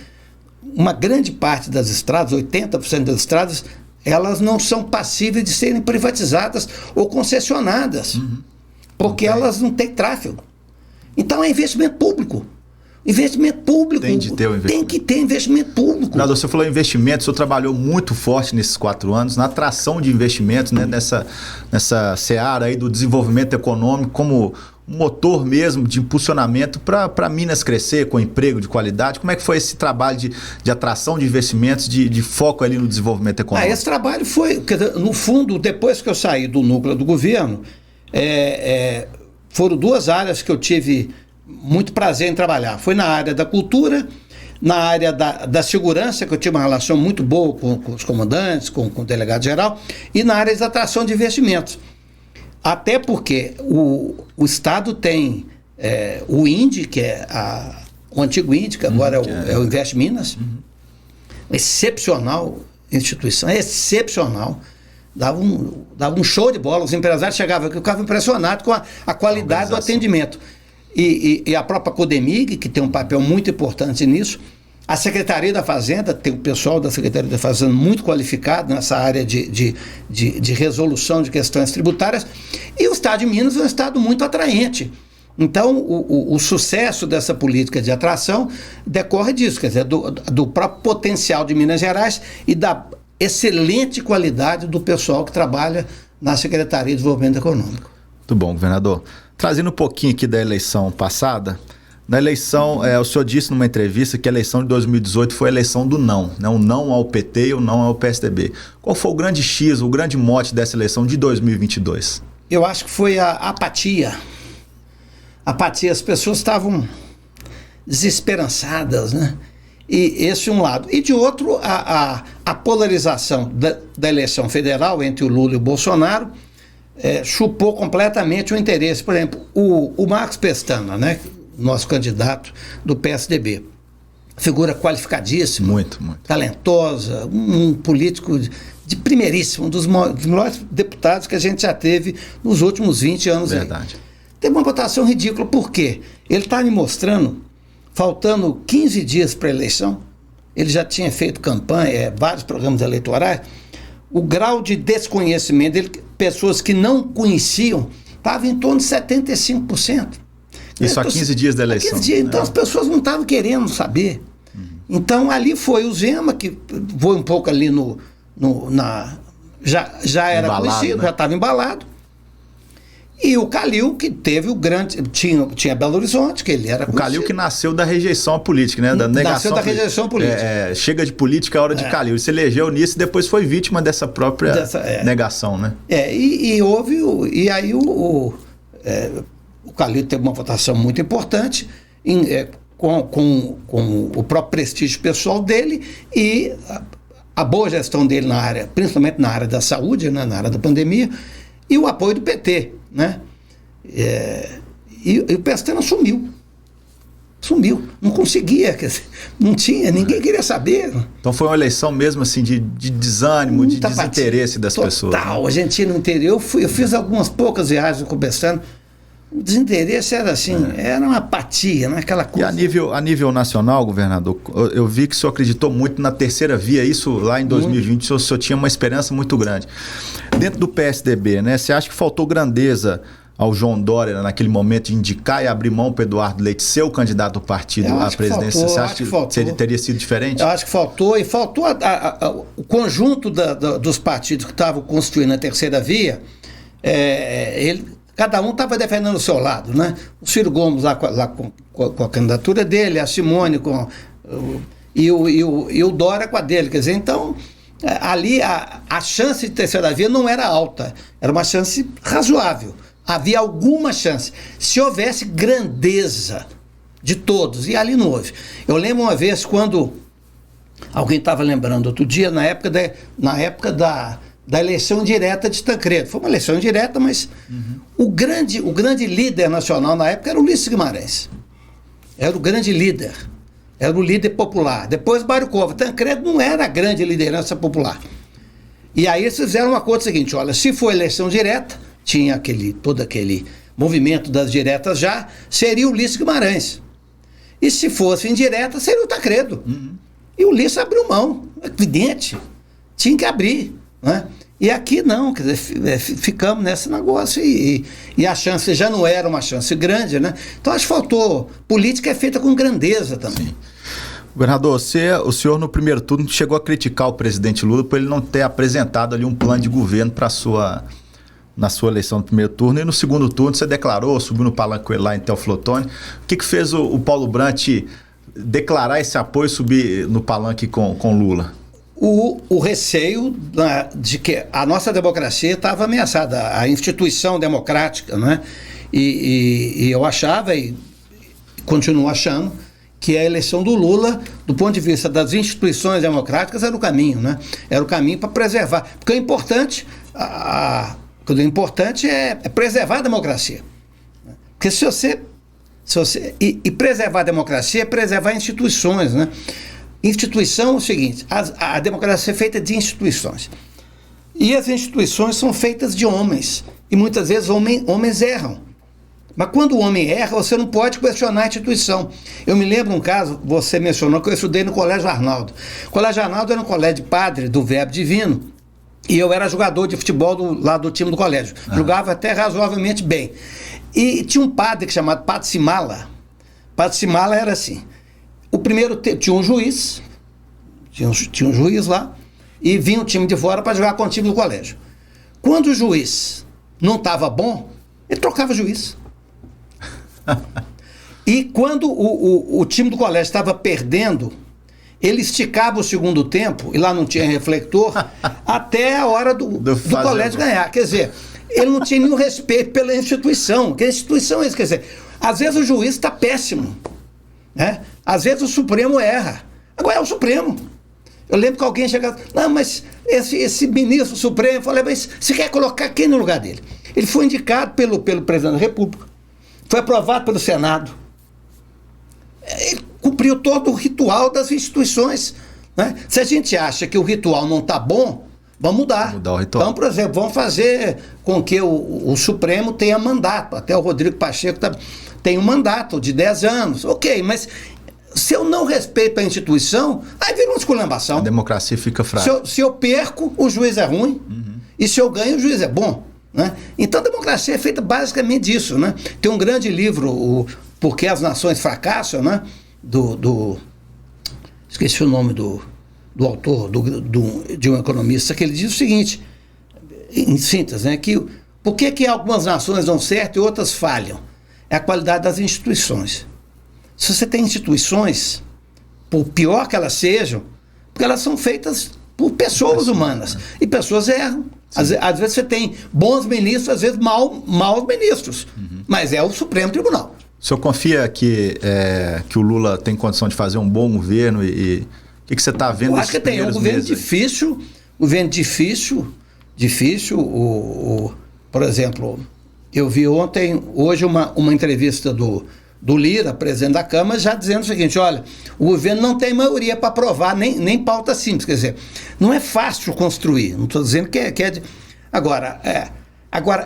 Uma grande parte das estradas, 80% das estradas, elas não são passíveis de serem privatizadas ou concessionadas, porque elas não têm tráfego. Então é investimento público. Investimento público. Tem de ter o investimento. Tem que ter investimento público. Senador, você falou em investimento, o senhor trabalhou muito forte nesses 4 anos, na atração de investimentos, né, nessa seara aí do desenvolvimento econômico, como um motor mesmo de impulsionamento para Minas crescer com emprego de qualidade. Como é que foi esse trabalho de atração de investimentos, de foco ali no desenvolvimento econômico? Esse trabalho foi, no fundo, depois que eu saí do núcleo do governo, foram 2 áreas que eu tive muito prazer em trabalhar. Foi na área da cultura, na área da segurança, que eu tive uma relação muito boa com os comandantes, com o delegado-geral, e na área de atração de investimentos. Até porque o Estado tem o INDE, que é o antigo INDE, que agora é o Invest Minas, excepcional instituição, excepcional, dava um show de bola, os empresários chegavam aqui, ficavam impressionados com a qualidade do atendimento. E a própria Codemig, que tem um papel muito importante nisso, a Secretaria da Fazenda, tem o pessoal da Secretaria da Fazenda muito qualificado nessa área de resolução de questões tributárias, e o Estado de Minas é um Estado muito atraente. Então, o sucesso dessa política de atração decorre disso, quer dizer, do próprio potencial de Minas Gerais e da excelente qualidade do pessoal que trabalha na Secretaria de Desenvolvimento Econômico. Muito bom, governador. Trazendo um pouquinho aqui da eleição passada, na eleição, o senhor disse numa entrevista que a eleição de 2018 foi a eleição do não, né? O não ao PT e o não ao PSDB. Qual foi o grande X, o grande mote dessa eleição de 2022? Eu acho que foi a apatia. Apatia, as pessoas estavam desesperançadas, né? E esse é um lado. E de outro, a polarização da eleição federal entre o Lula e o Bolsonaro chupou completamente o interesse. Por exemplo, o Marcos Pestana, né, nosso candidato do PSDB, figura qualificadíssima, muito talentosa, um político de primeiríssimo, um dos melhores deputados que a gente já teve nos últimos 20 anos. Verdade. Aí. Teve uma votação ridícula, por quê? Ele está me mostrando, faltando 15 dias para a eleição, ele já tinha feito campanha, vários programas eleitorais, o grau de desconhecimento dele, pessoas que não conheciam, estava em torno de 75%. Isso há 15 dias da eleição. 15 dias, então as pessoas não estavam querendo saber. Então ali foi o Zema, que foi um pouco ali já era embalado, conhecido, né? Já estava embalado. E o Calil, que teve o grande... Tinha Belo Horizonte, que ele era conhecido. O Calil que nasceu da rejeição à política, né? Da negação. Nasceu da rejeição política. Chega de política, é hora de Calil. Ele se elegeu nisso e depois foi vítima dessa própria negação, né? E houve... E aí o Calil teve uma votação muito importante com o próprio prestígio pessoal dele e a boa gestão dele na área, principalmente na área da saúde, né? Na área da pandemia, e o apoio do PT, né? E o Pestana sumiu, não conseguia, quer dizer, não tinha, ninguém queria saber. Então foi uma eleição mesmo assim de desânimo, de desinteresse das pessoas. Total, a gente ia no interior, eu fiz algumas poucas viagens com o Pestana, o desinteresse era assim, era uma apatia, né? Aquela coisa. E a nível nacional, governador, eu vi que o senhor acreditou muito na terceira via, isso lá em 2020, o senhor tinha uma esperança muito grande. Dentro do PSDB, né? Você acha que faltou grandeza ao João Dória naquele momento de indicar e abrir mão para o Eduardo Leite ser o candidato do partido à presidência? Você acha que teria sido diferente? Eu acho que faltou, e faltou o conjunto dos partidos que estavam constituindo a terceira via, cada um estava defendendo o seu lado, né? O Ciro Gomes lá com a candidatura dele, a Simone e o Dória com a dele. Quer dizer, então, ali a chance de terceira via não era alta, era uma chance razoável. Havia alguma chance. Se houvesse grandeza de todos, e ali não houve. Eu lembro uma vez quando alguém estava lembrando outro dia, na época da eleição direta de Tancredo. Foi uma eleição direta, mas o grande líder nacional na época era o Ulisses Guimarães. Era o grande líder. Era o líder popular. Depois Mário Covas. Tancredo não era a grande liderança popular. E aí eles fizeram um acordo seguinte, olha, se for eleição direta, tinha todo aquele movimento das diretas já, seria o Ulisses Guimarães. E se fosse indireta, seria o Tancredo. E o Ulisses abriu mão. Evidente. Tinha que abrir. Né? E aqui não, quer dizer, ficamos nesse negócio e a chance já não era uma chance grande, né? Então acho que faltou. Política é feita com grandeza também. Sim. Governador, o senhor no primeiro turno chegou a criticar o presidente Lula por ele não ter apresentado ali um plano de governo na sua eleição no primeiro turno, e no segundo turno você declarou, subiu no palanque lá em Teoflotone. O que fez o Paulo Brant declarar esse apoio e subir no palanque com Lula? O receio de que a nossa democracia estava ameaçada, a instituição democrática, né? E eu achava e continuo achando que a eleição do Lula, do ponto de vista das instituições democráticas, era o caminho, né? Era o caminho para preservar. Porque o importante, o importante é preservar a democracia. Porque se você preservar a democracia é preservar instituições, né? Instituição é o seguinte, a democracia é feita de instituições. E as instituições são feitas de homens. E muitas vezes homens erram. Mas quando o homem erra, você não pode questionar a instituição. Eu me lembro um caso, você mencionou, que eu estudei no Colégio Arnaldo. O Colégio Arnaldo era um colégio de padre do Verbo Divino. E eu era jogador de futebol lá do time do colégio. Jogava até razoavelmente bem. E tinha um padre chamado Padre Simala. Padre Simala era assim. O primeiro tinha um juiz, tinha um juiz lá, e vinha um time de fora para jogar com o time do colégio. Quando o juiz não estava bom, ele trocava juiz. E quando o time do colégio estava perdendo, ele esticava o segundo tempo, e lá não tinha reflector, até a hora do colégio ganhar. Quer dizer, ele não tinha nenhum respeito pela instituição. Que instituição é isso? Quer dizer, às vezes o juiz está péssimo, né? Às vezes o Supremo erra. Agora é o Supremo. Eu lembro que alguém chegava, não, mas esse ministro Supremo, eu falei, mas você quer colocar quem no lugar dele? Ele foi indicado pelo presidente da República, foi aprovado pelo Senado. Ele cumpriu todo o ritual das instituições, né? Se a gente acha que o ritual não está bom, vamos mudar. Mudar o ritual. Então, por exemplo, vamos fazer com que o Supremo tenha mandato. Até o Rodrigo Pacheco tem um mandato de 10 anos. Ok, mas se eu não respeito a instituição, aí vira uma esculhambação. A democracia fica frágil. Se eu perco, o juiz é ruim. E se eu ganho, o juiz é bom. Né? Então a democracia é feita basicamente disso. Né? Tem um grande livro, Por que as Nações Fracassam, né? Esqueci o nome do autor, de um economista, que ele diz o seguinte, em síntese, né? Que por que algumas nações dão certo e outras falham? É a qualidade das instituições. Se você tem instituições, por pior que elas sejam, porque elas são feitas por pessoas humanas. E pessoas erram. Às vezes você tem bons ministros, às vezes maus ministros. Mas é o Supremo Tribunal. O senhor confia que o Lula tem condição de fazer um bom governo e o que você está vendo? Eu acho que tem um governo difícil, por exemplo, eu vi hoje uma entrevista do Lira, presidente da Câmara, já dizendo o seguinte, olha, o governo não tem maioria para aprovar nem pauta simples, quer dizer, não é fácil construir, não estou dizendo que é de... Agora,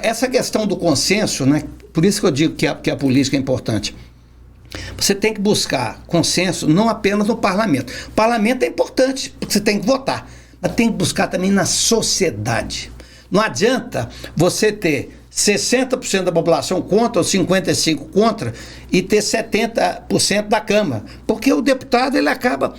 essa questão do consenso, né, por isso que eu digo que a política é importante, você tem que buscar consenso não apenas no parlamento. O parlamento é importante, porque você tem que votar, mas tem que buscar também na sociedade. Não adianta você ter 60% da população contra ou 55% contra e ter 70% da Câmara. Porque o deputado, ele acaba...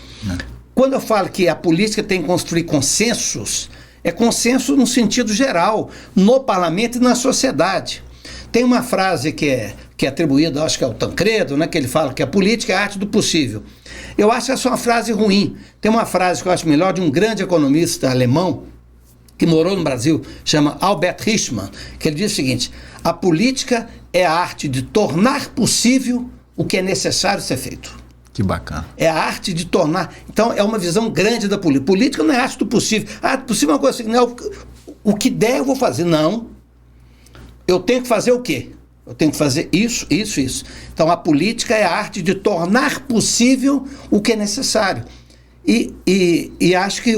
Quando eu falo que a política tem que construir consensos, é consenso no sentido geral, no parlamento e na sociedade. Tem uma frase que é atribuída, acho que é ao Tancredo, né, que ele fala que a política é a arte do possível. Eu acho essa uma frase ruim. Tem uma frase que eu acho melhor de um grande economista alemão, que morou no Brasil, chama Albert Hirschman, que ele diz o seguinte, a política é a arte de tornar possível o que é necessário ser feito. Que bacana. É a arte de tornar... Então, é uma visão grande da política. Política não é a arte do possível. A arte do possível é uma coisa assim, não, o que der eu vou fazer. Não. Eu tenho que fazer o quê? Eu tenho que fazer isso, isso, isso. Então, a política é a arte de tornar possível o que é necessário. E acho que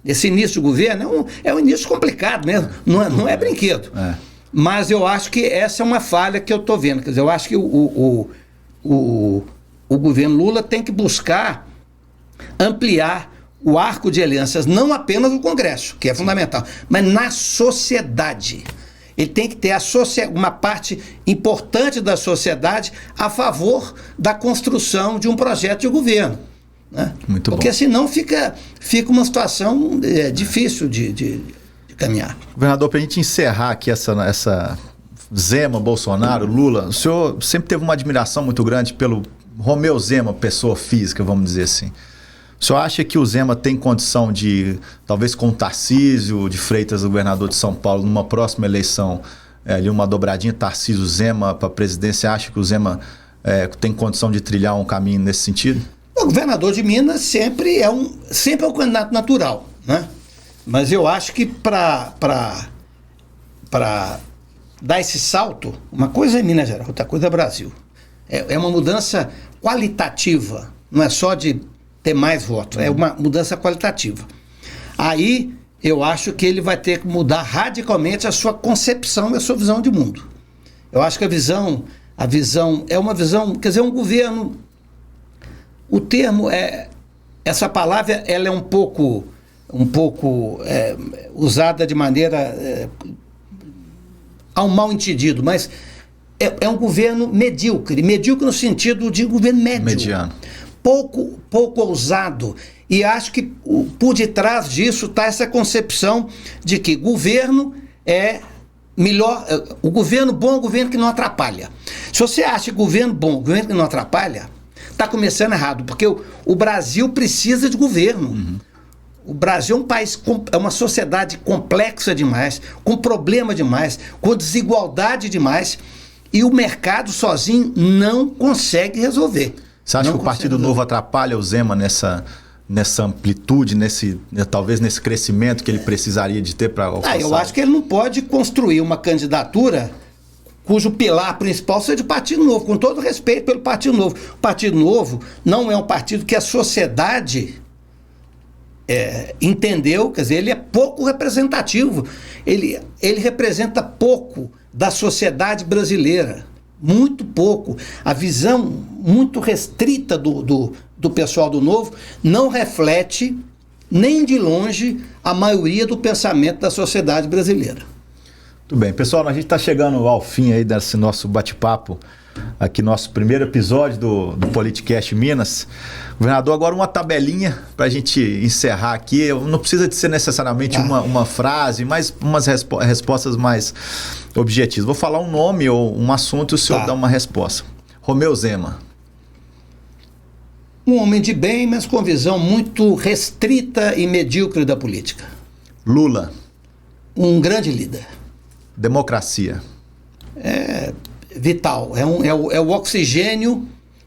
nesse início do governo é um início complicado mesmo, não é brinquedo. Mas eu acho que essa é uma falha que eu estou vendo. Quer dizer, eu acho que o governo Lula tem que buscar ampliar o arco de alianças, não apenas no Congresso, que é fundamental, mas na sociedade. Ele tem que ter uma parte importante da sociedade a favor da construção de um projeto de governo. Né? Muito bom. Porque senão fica uma situação difícil de caminhar. Governador, para a gente encerrar aqui essa Zema, Bolsonaro, Lula, o senhor sempre teve uma admiração muito grande pelo Romeu Zema, pessoa física, vamos dizer assim. O senhor acha que o Zema tem condição de, talvez com o Tarcísio de Freitas, governador de São Paulo, numa próxima eleição, ali uma dobradinha Tarcísio-Zema para a presidência, acha que o Zema tem condição de trilhar um caminho nesse sentido? O governador de Minas sempre é um candidato natural, né? Mas eu acho que para dar esse salto, uma coisa é Minas Gerais, outra coisa é Brasil. É uma mudança qualitativa, não é só de ter mais votos, é uma mudança qualitativa. Aí eu acho que ele vai ter que mudar radicalmente a sua concepção e a sua visão de mundo. Eu acho que a visão é uma visão, quer dizer, um governo, o termo essa palavra ela é um pouco usada de maneira há um mal entendido, mas é um governo medíocre no sentido de governo médio. Mediano. Pouco ousado. E acho que por detrás disso está essa concepção de que governo é melhor. O governo bom é o governo que não atrapalha. Se você acha que governo bom, governo que não atrapalha, está começando errado, porque o Brasil precisa de governo. Uhum. O Brasil é um país, é uma sociedade complexa demais, com problema demais, com desigualdade demais, e o mercado sozinho não consegue resolver. Você acha que o Partido Novo atrapalha o Zema nessa amplitude, talvez nesse crescimento que ele precisaria de ter para alcançar? Eu acho que ele não pode construir uma candidatura cujo pilar principal seja o Partido Novo, com todo respeito pelo Partido Novo. O Partido Novo não é um partido que a sociedade entendeu, quer dizer, ele é pouco representativo, ele representa pouco da sociedade brasileira, muito pouco. A visão muito restrita do pessoal do Novo não reflete nem de longe a maioria do pensamento da sociedade brasileira. Muito bem, pessoal, a gente está chegando ao fim aí desse nosso bate-papo, aqui nosso primeiro episódio do Politicast Minas. Governador, agora uma tabelinha para a gente encerrar aqui. Não precisa de ser necessariamente uma frase, mas umas respostas mais objetivas. Vou falar um nome ou um assunto e o senhor dá uma resposta. Romeu Zema. Um homem de bem, mas com visão muito restrita e medíocre da política. Lula. Um grande líder. Democracia. Vital. É o oxigênio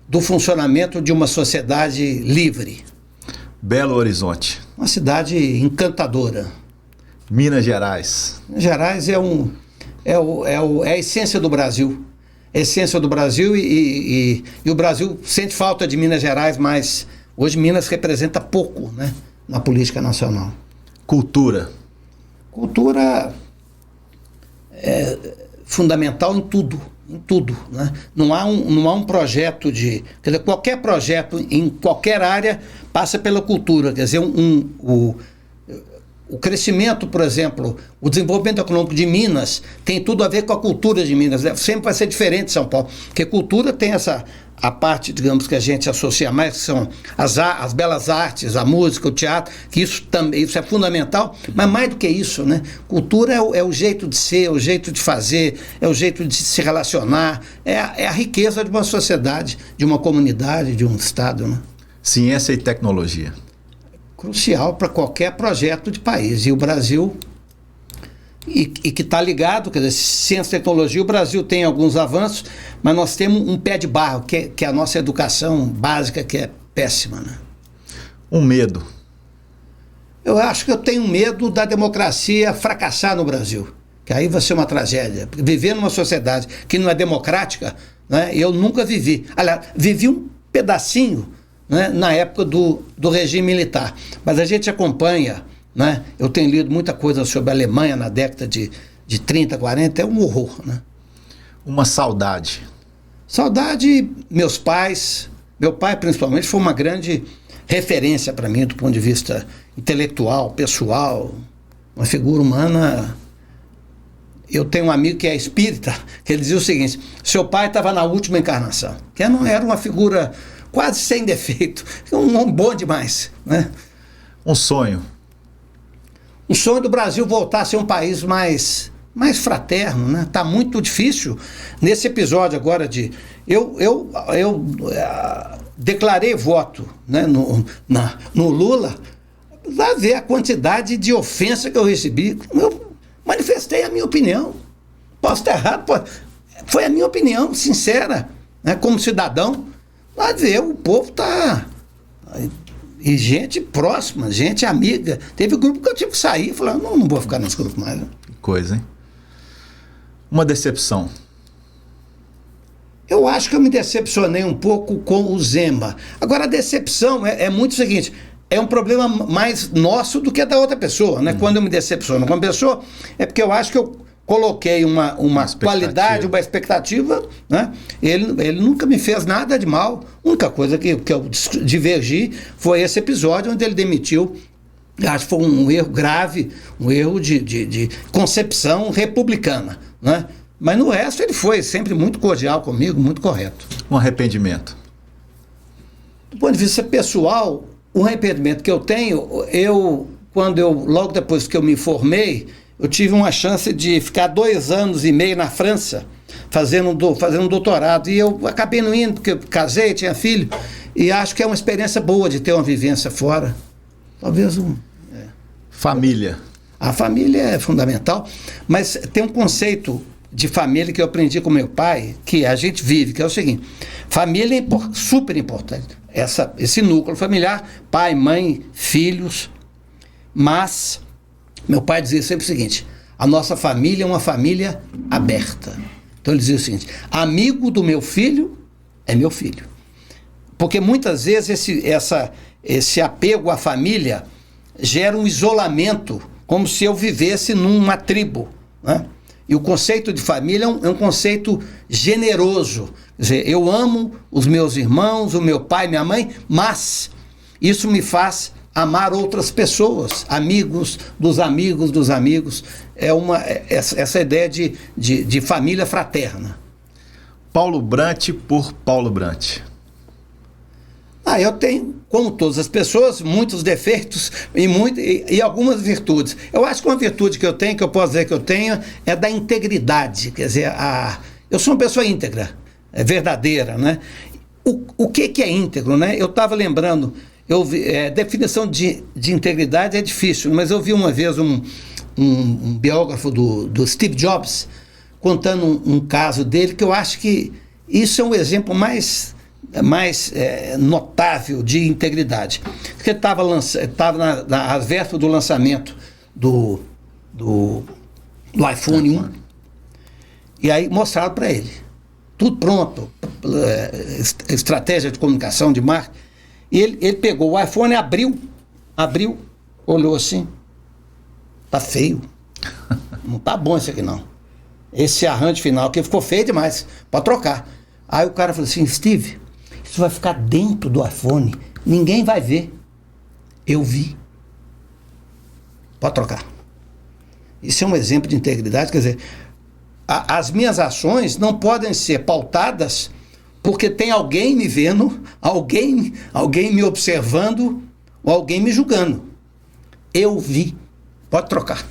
do funcionamento de uma sociedade livre. Belo Horizonte. Uma cidade encantadora. Minas Gerais. Minas Gerais é a essência do Brasil. A essência do Brasil e o Brasil sente falta de Minas Gerais, mas hoje Minas representa pouco, né, na política nacional. Cultura. Cultura é fundamental em tudo, né? Não há um projeto quer dizer, qualquer projeto em qualquer área passa pela cultura, quer dizer, o crescimento, por exemplo, o desenvolvimento econômico de Minas tem tudo a ver com a cultura de Minas, né? Sempre vai ser diferente de São Paulo, porque cultura tem a parte, digamos, que a gente associa mais, que são as belas artes, a música, o teatro, que isso é fundamental, mas mais do que isso, né? Cultura é o jeito de ser, é o jeito de fazer, é o jeito de se relacionar, é a riqueza de uma sociedade, de uma comunidade, de um estado, né? Ciência e tecnologia. Crucial para qualquer projeto de país, e o Brasil... E que está ligado, quer dizer, ciência e tecnologia, o Brasil tem alguns avanços, mas nós temos um pé de barro, que é a nossa educação básica, que é péssima, né? Um medo. Eu acho que eu tenho medo da democracia fracassar no Brasil, que aí vai ser uma tragédia. Viver numa sociedade que não é democrática, né, eu nunca vivi. Aliás, vivi um pedacinho, né, na época do regime militar, mas a gente acompanha... Né? Eu tenho lido muita coisa sobre a Alemanha na década de 30, 40, é um horror, né? Uma saudade. Saudade, meus pais. Meu pai, principalmente, foi uma grande referência para mim do ponto de vista intelectual, pessoal, uma figura humana. Eu tenho um amigo que é espírita, que ele dizia o seguinte: seu pai estava na última encarnação, que não era uma figura quase sem defeito, um homem bom demais, né? Um sonho. O sonho do Brasil voltar a ser um país mais fraterno, né? Tá muito difícil. Nesse episódio agora eu declarei voto, né, no Lula, vai ver a quantidade de ofensa que eu recebi. Eu manifestei a minha opinião. Posso estar errado, foi a minha opinião sincera, né, como cidadão. Vai ver, o povo tá... E gente próxima, gente amiga. Teve grupo que eu tive que sair e falar, não vou ficar nesse grupo mais. Né? Que coisa, hein? Uma decepção. Eu acho que eu me decepcionei um pouco com o Zema. Agora, a decepção é muito o seguinte, é um problema mais nosso do que da outra pessoa, né? Quando eu me decepciono com uma pessoa, é porque eu acho que eu coloquei uma qualidade, uma expectativa, né? Ele nunca me fez nada de mal. A única coisa que eu divergi foi esse episódio onde ele demitiu. Acho que foi um erro grave, um erro de concepção republicana, né? Mas no resto ele foi sempre muito cordial comigo, muito correto. Um arrependimento. Do ponto de vista pessoal, o arrependimento que eu tenho, logo depois que eu me formei, eu tive uma chance de ficar 2 anos e meio na França, fazendo um doutorado. E eu acabei não indo, porque eu casei, tinha filho, e acho que é uma experiência boa de ter uma vivência fora. Talvez Família. A família é fundamental, mas tem um conceito de família que eu aprendi com meu pai, que a gente vive, que é o seguinte: família é super importante. esse núcleo familiar, pai, mãe, filhos. Mas meu pai dizia sempre o seguinte: a nossa família é uma família aberta. Então ele dizia o seguinte: amigo do meu filho é meu filho. Porque muitas vezes esse apego à família gera um isolamento, como se eu vivesse numa tribo, né? E o conceito de família é um conceito generoso. Quer dizer, eu amo os meus irmãos, o meu pai, minha mãe, mas isso me faz amar outras pessoas, amigos dos amigos dos amigos. É essa ideia de família fraterna. Paulo Brant por Paulo Brant. Eu tenho, como todas as pessoas, muitos defeitos e algumas virtudes. Eu acho que uma virtude que eu tenho, que eu posso dizer que eu tenho, é da integridade. Quer dizer, eu sou uma pessoa íntegra, verdadeira, né? O que é íntegro, né? Eu estava lembrando, definição de integridade é difícil, mas eu vi uma vez um biógrafo do Steve Jobs contando um caso dele, que eu acho que isso é um exemplo mais notável de integridade. Porque ele estava às vésperas do lançamento do iPhone 1, e aí mostraram para ele tudo pronto, estratégia de comunicação, de marketing, e ele pegou o iPhone, abriu, olhou assim: tá feio, não tá bom isso aqui não, esse arranjo final aqui ficou feio demais, pode trocar. Aí o cara falou assim: Steve, isso vai ficar dentro do iPhone, ninguém vai ver. Eu vi. Pode trocar. Isso é um exemplo de integridade. Quer dizer, as minhas ações não podem ser pautadas porque tem alguém me vendo, alguém me observando ou alguém me julgando. Eu vi. Pode trocar.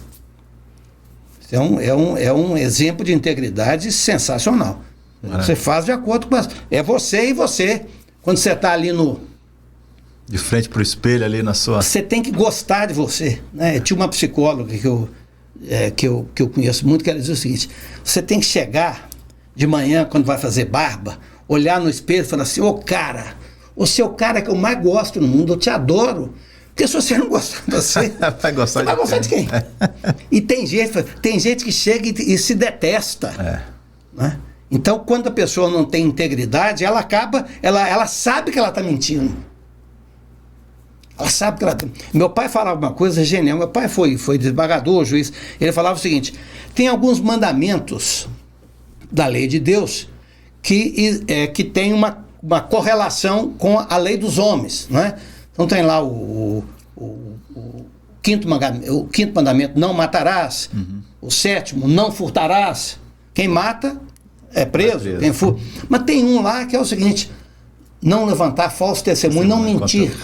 Isso é um exemplo de integridade sensacional. Você faz de acordo com é você e você. Quando você está ali de frente para o espelho ali na sua... Você tem que gostar de você, né? Tinha uma psicóloga que eu conheço muito, que ela dizia o seguinte: você tem que chegar de manhã, quando vai fazer barba, olhar no espelho e falar assim: cara, você é o cara que eu mais gosto no mundo, eu te adoro. Porque se você não gostar de você, vai gostar de quem? E tem gente que chega e se detesta. Né? Então, quando a pessoa não tem integridade, ela sabe que ela está mentindo. Ela sabe que ela... Meu pai falava uma coisa genial. Meu pai foi desembargador, juiz. Ele falava o seguinte: tem alguns mandamentos da lei de Deus que tem uma correlação com a lei dos homens, não é? Então tem lá o quinto mandamento: não matarás. O sétimo: não furtarás. Quem mata é preso. Quem furta. Mas tem um lá que é o seguinte: não levantar falso testemunho, não mentir.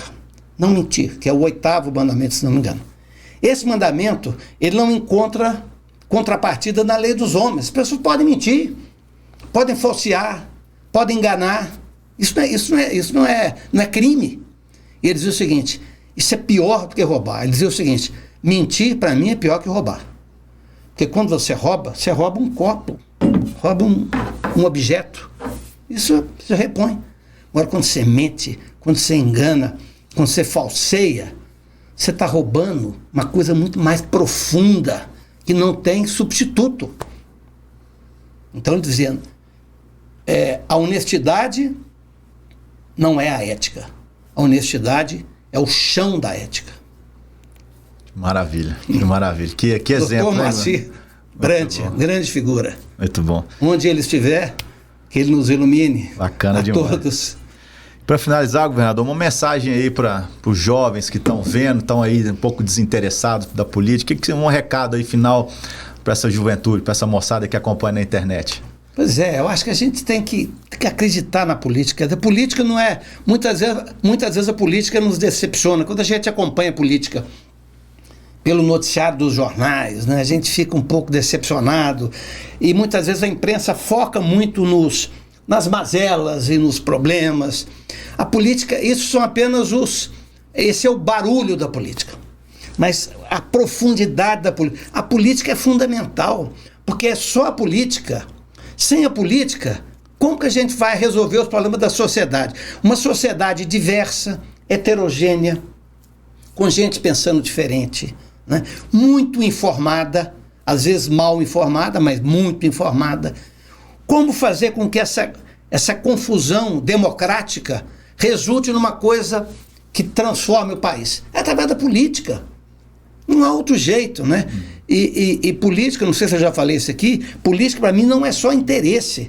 Não mentir, que é o 8º mandamento, se não me engano. Esse mandamento, ele não encontra contrapartida na lei dos homens. As pessoas podem mentir, podem falsear, podem enganar. Isso não é crime. E ele dizia o seguinte: isso é pior do que roubar. Ele dizia o seguinte: mentir para mim é pior que roubar. Porque quando você rouba um copo, rouba um objeto. Isso você repõe. Agora, quando você mente, quando você engana, quando você falseia, você está roubando uma coisa muito mais profunda, que não tem substituto. Então, ele dizia, a honestidade não é a ética. A honestidade é o chão da ética. Maravilha, que maravilha. Que exemplo, Dr. Moacir Brant, grande figura. Muito bom. Onde ele estiver, que ele nos ilumine. Bacana demais. Todos. Para finalizar, governador, uma mensagem aí para os jovens que estão vendo, estão aí um pouco desinteressados da política. Um recado aí final para essa juventude, para essa moçada que acompanha na internet? Pois é, eu acho que a gente tem que acreditar na política. A política não é... Muitas vezes a política nos decepciona. Quando a gente acompanha a política pelo noticiário dos jornais, né, a gente fica um pouco decepcionado. E muitas vezes a imprensa foca muito nas mazelas e nos problemas. A política, isso são apenas esse é o barulho da política. Mas a profundidade da política... A política é fundamental, porque é só a política... Sem a política, Como que a gente vai resolver os problemas da sociedade? Uma sociedade diversa, heterogênea, com gente pensando diferente, né? Muito informada, às vezes mal informada, mas muito informada. Como fazer com que essa confusão democrática resulte numa coisa que transforme o país? É através da política. Não há outro jeito, né? E política, não sei se eu já falei isso aqui, política para mim não é só interesse.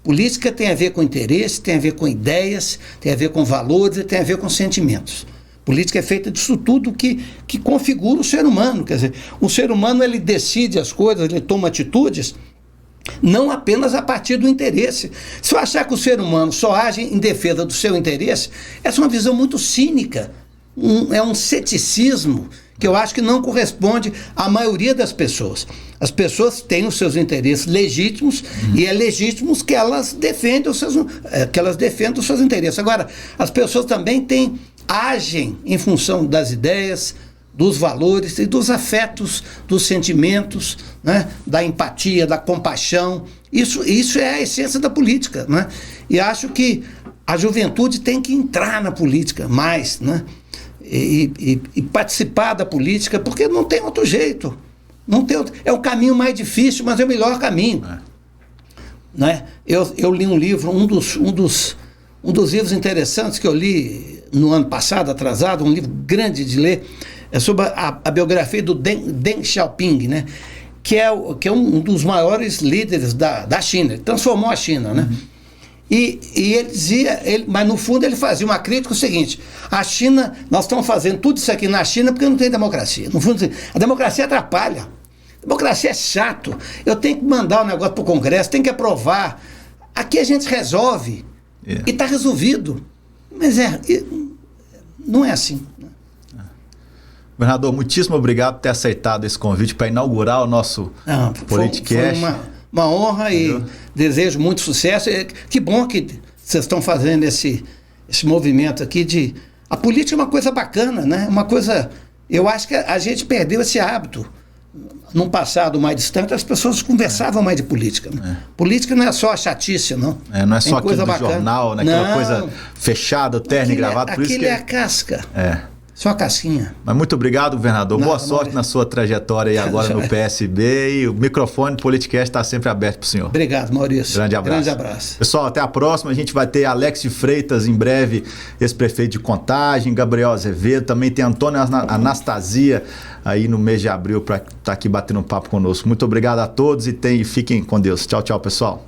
Política tem a ver com interesse, tem a ver com ideias, tem a ver com valores e tem a ver com sentimentos. Política é feita disso tudo que configura o ser humano. Quer dizer, o ser humano ele decide as coisas, ele toma atitudes não apenas a partir do interesse. Se eu achar que o ser humano só age em defesa do seu interesse, essa é uma visão muito cínica, é um ceticismo que eu acho que não corresponde à maioria das pessoas. As pessoas têm os seus interesses legítimos e é legítimo que elas defendam os seus interesses. Agora, as pessoas também agem em função das ideias, dos valores e dos afetos, dos sentimentos, né? Da empatia, da compaixão. Isso é a essência da política, né? E acho que a juventude tem que entrar na política mais, né? E participar da política, porque não tem outro jeito. É o caminho mais difícil, mas é o melhor caminho. Né? Eu li um livro, um dos livros interessantes que eu li no ano passado, atrasado, um livro grande de ler, é sobre a biografia do Deng Xiaoping, né? que é um dos maiores líderes da China. Ele transformou a China, né? E ele dizia, mas no fundo ele fazia uma crítica o seguinte: a China, nós estamos fazendo tudo isso aqui na China porque não tem democracia. No fundo, a democracia atrapalha. A democracia é chato. Eu tenho que mandar um negócio para o Congresso, tenho que aprovar. Aqui a gente resolve e está resolvido. Mas não é assim. Governador, muitíssimo obrigado por ter aceitado esse convite para inaugurar o nosso Politicast. Foi uma honra e desejo muito sucesso. Que bom que vocês estão fazendo esse movimento aqui A política é uma coisa bacana, né? Uma coisa... Eu acho que a gente perdeu esse hábito. Num passado mais distante, as pessoas conversavam mais de política. Né? Política não é só a chatice, não. Não é só aquilo do jornal, né? Aquela coisa fechada, terno e gravado. Aquilo é a casca. Só a casquinha. Mas muito obrigado, governador. Boa sorte na sua trajetória aí agora no PSB. E o microfone do Politicast está sempre aberto para o senhor. Obrigado, Maurício. Grande abraço. Grande abraço. Pessoal, até a próxima. A gente vai ter Alex de Freitas em breve, ex-prefeito de Contagem, Gabriel Azevedo. Também tem Antônio Anastasia aí no mês de abril para estar aqui batendo um papo conosco. Muito obrigado a todos e fiquem com Deus. Tchau, tchau, pessoal.